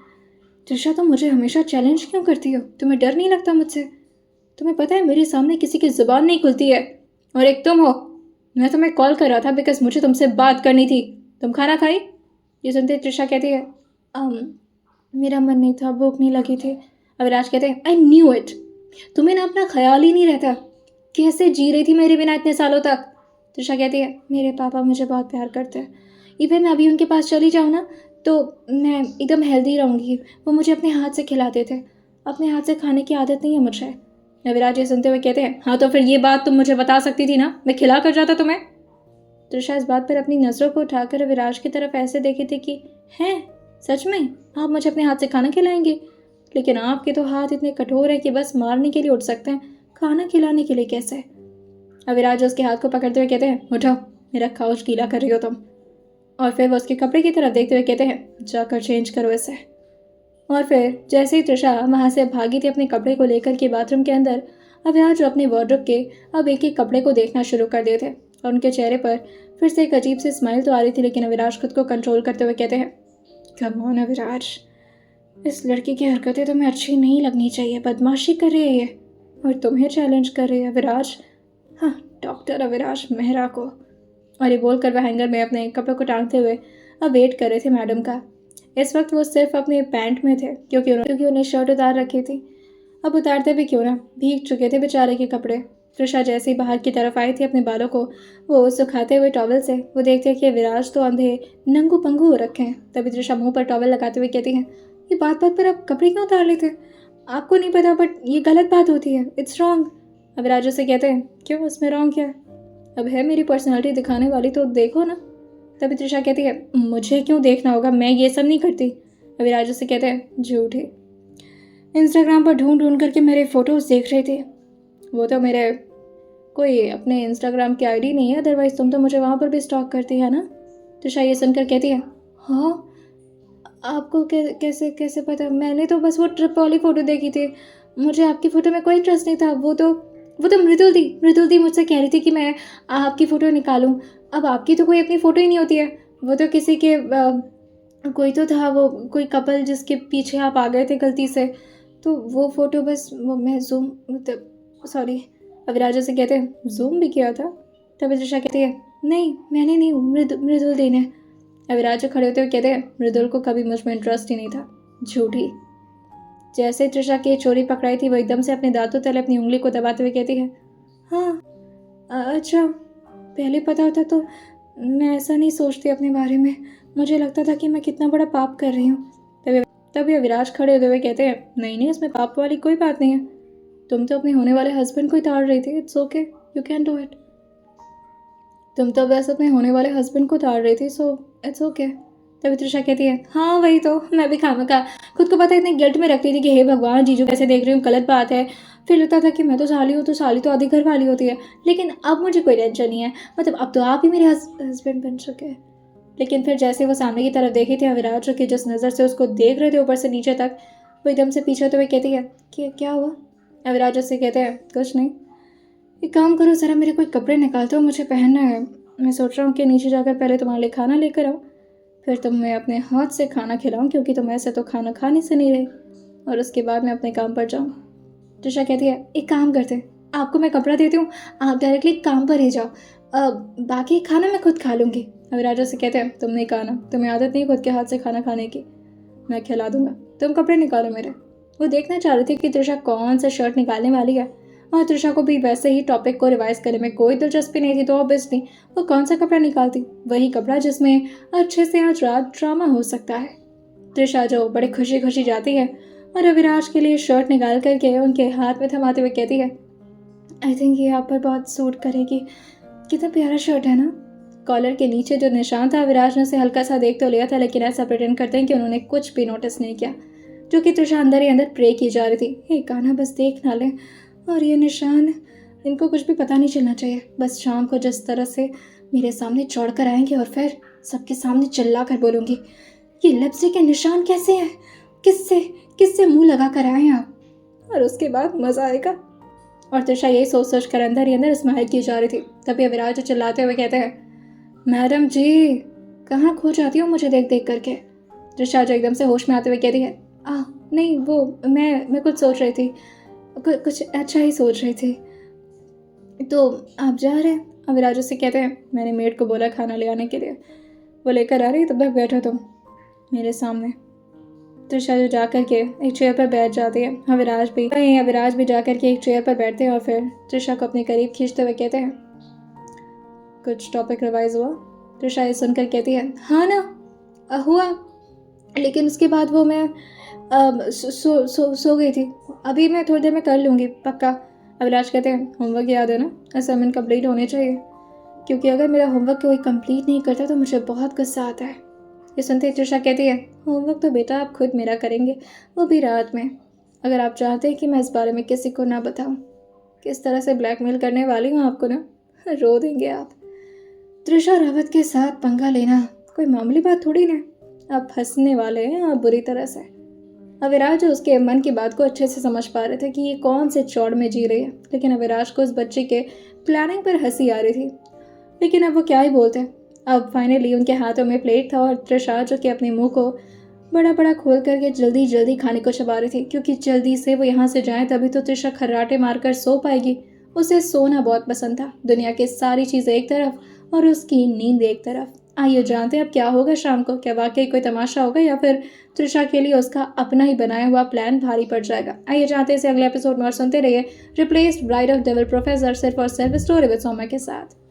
S1: तृषा तुम मुझे हमेशा चैलेंज क्यों करती हो? तुम्हें डर नहीं लगता मुझसे? तुम्हें पता है मेरे सामने किसी की जुबान नहीं खुलती है, और एक तुम हो। मैं तुम्हें कॉल कर रहा था बिकॉज मुझे तुमसे बात करनी थी। तुम खाना खाई? ये सुनते तृषा कहती है, मेरा मन नहीं था, भूख नहीं लगी थी। अविराज कहते हैं, आई न्यू इट, तुम्हें ना अपना ख्याल ही नहीं रहता। कैसे जी रही थी मेरे बिना इतने सालों तक? तृषा कहती है, मेरे पापा मुझे बहुत प्यार करते हैं, इवन मैं अभी उनके पास चली जाऊँ ना तो मैं एकदम हेल्दी रहूँगी। वो मुझे अपने हाथ से खिलाते थे, अपने हाथ से खाने की आदत नहीं है मुझे। अविराज ये सुनते हुए कहते हैं, हाँ तो फिर ये बात तुम मुझे बता सकती थी ना, मैं खिला कर जाता तुम्हें। तृषा इस बात पर अपनी नज़रों को उठाकर अविराज की तरफ ऐसे देखे थे कि हैं सच में आप मुझे अपने हाथ से खाना खिलाएंगे? लेकिन आपके तो हाथ इतने कठोर हैं कि बस मारने के लिए उठ सकते हैं, खाना खिलाने के लिए कैसे? अविराज उसके हाथ को पकड़ते हुए कहते हैं, उठो, मेरा काउच गीला कर रही हो तुम। और फिर वो उसके कपड़े की तरफ देखते हुए कहते हैं, जाकर चेंज करो इसे। और फिर जैसे ही तृषा वहाँ से भागी थी अपने कपड़े को लेकर के बाथरूम के अंदर, अविराज अपने वार्डरोब के अब एक एक कपड़े को देखना शुरू कर दिए थे और उनके चेहरे पर फिर से एक अजीब सी स्माइल तो आ रही थी। लेकिन अविराज खुद को कंट्रोल करते हुए कहते हैं, कम ऑन अविराज, इस लड़की की हरकतें तुम्हें अच्छी नहीं लगनी चाहिए, बदमाशी कर रही है ये, और तुम्हें चैलेंज कर रही है अविराज। हाँ, डॉक्टर अविराज मेहरा को। और ये बोलकर वह हैंगर में अपने कपड़ों को टांगते हुए अब वेट कर रहे थे मैडम का। इस वक्त वो सिर्फ अपने पैंट में थे क्योंकि उन्हें शर्ट उतार रखी थी। अब उतारते भी क्यों ना, भीग चुके थे बेचारे के कपड़े। तृषा जैसे ही बाहर की तरफ आई थी अपने बालों को वो सुखाते हुए टॉवल से, वो देखते कि विराज तो अंधे नंगू पंगू हो रखे हैं। तभी तृषा मुंह पर टॉवल लगाते हुए कहती है, ये बात बात पर आप कपड़े क्यों उतार लेते? आपको नहीं पता बट ये गलत बात होती है, इट्स रॉन्ग। अविराज से कहते हैं, क्यों, उसमें रॉन्ग क्या? अब है मेरी पर्सनालिटी दिखाने वाली तो देखो ना। तभी तृषा कहती है, मुझे क्यों देखना होगा, मैं ये सब नहीं करती। अविराज से कहते हैं, झूठी, इंस्टाग्राम पर ढूंढ ढूंढ करके मेरे फ़ोटोज़ देख रही थी। वो तो मेरे कोई अपने इंस्टाग्राम की आईडी नहीं है, अदरवाइज़ तुम तो मुझे वहाँ पर भी स्टॉक करती है ना। तृषा ये सुनकर कहती है, हाँ, आपको कैसे कैसे पता? मैंने तो बस वो ट्रिप वाली फ़ोटो देखी थी, मुझे आपकी फ़ोटो में कोई इंटरेस्ट नहीं था। वो तो मृदुल दी मुझसे कह रही थी कि मैं आपकी फ़ोटो निकालूं। अब आपकी तो कोई अपनी फ़ोटो ही नहीं होती है, वो तो किसी के कोई तो था, वो कोई कपल जिसके पीछे आप आ गए थे गलती से, तो वो फ़ोटो बस वो मैं जूम, मतलब सॉरी। अविराज से कहते हैं, जूम भी किया था? तभी तृषा कहती है, नहीं मैंने नहीं, मृदुल दी ने। अविराज खड़े होते हुए कहते हैं, मृदुल को कभी मुझ में इंटरेस्ट ही नहीं था, झूठी। जैसे तृषा की चोरी पकड़ाई थी वो एकदम से अपने दांतों तले अपनी उंगली को दबाते हुए कहती है, हाँ अच्छा, पहले पता होता तो मैं ऐसा नहीं सोचती अपने बारे में, मुझे लगता था कि मैं कितना बड़ा पाप कर रही हूँ। तभी अविराज खड़े होते हुए कहते हैं, नहीं इसमें पाप वाली कोई बात नहीं है। तुम तो अपने होने वाले हस्बैंड को ही ताड़ रही थी। It's okay, you can do it. तुम तो बस अपने होने वाले हस्बैंड को ताड़ रही थी, सो इट्स ओके। तभी तृषा कहती है, हाँ वही तो, मैं भी खामखा खुद को पता है इतने गिल्ट में रखती थी कि हे भगवान, जीजू कैसे देख रही हूँ, गलत बात है। फिर लगता था कि मैं तो साली हूँ, तो साली तो आधी घर वाली होती है। लेकिन अब मुझे कोई टेंशन नहीं है, मतलब अब तो आप ही मेरे हस्बैंड बन चुके हैं। लेकिन फिर जैसे वो सामने की तरफ देखी थी अविराज जो कि जिस नज़र से उसको देख रहे थे ऊपर से नीचे तक, वो एकदम से पीछे होते हुए कहती है कि क्या हुआ। अविराज उससे कहते हैं, कुछ नहीं, एक काम करो ज़रा, मेरे कोई कपड़े निकाल दो, मुझे पहनना है। मैं सोच रहा हूँ कि नीचे जाकर पहले तुम्हारे लिए खाना लेकर आऊँ, फिर तुम्हें अपने हाथ से खाना खिलाऊँ, क्योंकि तुम ऐसे तो खाना खाने से नहीं रही, और उसके बाद मैं अपने काम पर जाऊँ। तृषा कहती है, एक काम करते हैं, आपको मैं कपड़ा देती हूँ, आप डायरेक्टली काम पर ही जाओ, बाकी खाना मैं खुद खा लूँगी। अविराज से कहते हैं, तुम नहीं खाना, तुम्हें आदत नहीं खुद के हाथ से खाना खाने की, मैं खिला दूंगा, तुम कपड़े निकालो मेरे। वो देखना चाह रही थी कि तृषा कौन सा शर्ट निकालने वाली है, और तृषा को भी वैसे ही टॉपिक को रिवाइज करने में कोई दिलचस्पी नहीं थी, तो ऑब्वियसली वो कौन सा कपड़ा निकालती, वही कपड़ा जिसमें अच्छे से आज रात ड्रामा हो सकता है। तृषा जो बड़े खुशी खुशी जाती है और अविराज के लिए शर्ट निकाल करके उनके हाथ में थमाते हुए कहती है, आई थिंक ये आप पर बहुत सूट करेगी, कितना प्यारा शर्ट है ना। कॉलर के नीचे जो निशान था अविराज ने उसे हल्का सा देख तो लिया था, लेकिन ऐसा प्रिटेंड करते हैं कि उन्होंने कुछ भी नोटिस नहीं किया, जो कि तृषा अंदर ही अंदर प्रे की जा रही थी, हे कान्हा बस देख ना ले, और ये निशान, इनको कुछ भी पता नहीं चलना चाहिए, बस शाम को जिस तरह से मेरे सामने चढ़ कर आएंगे और फिर सबके सामने चिल्ला कर बोलूँगी, ये लिपस्टिक के निशान कैसे हैं, किससे किससे मुंह लगा कर आए हैं आप, और उसके बाद मज़ा आएगा। और तृषा यही सोच सोच कर अंदर ही अंदर स्माइल की जा रही थी। तभी अविराज जो चिल्लाते हुए कहते हैं, मैडम जी कहाँ खो जाती हो मुझे देख देख करके। तृषा जो एकदम से होश में आते हुए कहती है, नहीं वो मैं कुछ सोच रही थी, कुछ अच्छा ही सोच रही थी। तो आप जा रहे हैं? अविराज से कहते हैं, मैंने मेड को बोला खाना ले आने के लिए, वो लेकर आ रही, तब तक बैठो तुम मेरे सामने। तृषा जो जा कर के एक चेयर पर बैठ जाती है, अविराज भी जा कर के एक चेयर पर बैठते हैं और फिर तृषा को अपने करीब खींचते हुए कहते हैं, कुछ टॉपिक रिवाइज हुआ? तृषा ये सुनकर कहती है, हाँ ना हुआ, लेकिन उसके बाद वो मैं सो गई थी, अभी मैं थोड़ी देर में कर लूँगी पक्का। अविनाश कहते हैं, होमवर्क याद है ना, असाइनमेंट कंप्लीट होने चाहिए, क्योंकि अगर मेरा होमवर्क कोई कंप्लीट नहीं करता तो मुझे बहुत गुस्सा आता है। ये सुनते तृषा कहती है, होमवर्क तो बेटा आप खुद मेरा करेंगे, वो भी रात में, अगर आप चाहते हैं कि मैं इस बारे में किसी को ना बताऊं। किस तरह से ब्लैकमेल करने वाली हूँ आपको ना, रो देंगे आप। तृषा रावत के साथ पंगा लेना कोई मामूली बात थोड़ी ना, आप हंसने वाले हैं आप बुरी तरह से। अविराज उसके मन की बात को अच्छे से समझ पा रहे थे कि ये कौन से चौड़ में जी रही है, लेकिन अविराज को उस बच्चे के प्लानिंग पर हंसी आ रही थी। लेकिन अब वो क्या ही बोलते। अब फाइनली उनके हाथों में प्लेट था और तृषा जो कि अपने मुंह को बड़ा बड़ा खोल करके जल्दी जल्दी खाने को चबा रही थी, क्योंकि जल्दी से वो यहाँ से जाए तभी तो तृषा खर्राटे मारकर सो पाएगी। उसे सोना बहुत पसंद था, दुनिया की सारी चीज़ें एक तरफ और उसकी नींद एक तरफ। आइए जानते हैं अब क्या होगा शाम को, क्या वाकई कोई तमाशा होगा या फिर तृषा के लिए उसका अपना ही बनाया हुआ प्लान भारी पड़ जाएगा। आइए जानते हैं इसे अगले एपिसोड में और सुनते रहिए replaced bride of devil professor सिर्फ और सिर्फ स्टोरी विद सौम्या के साथ।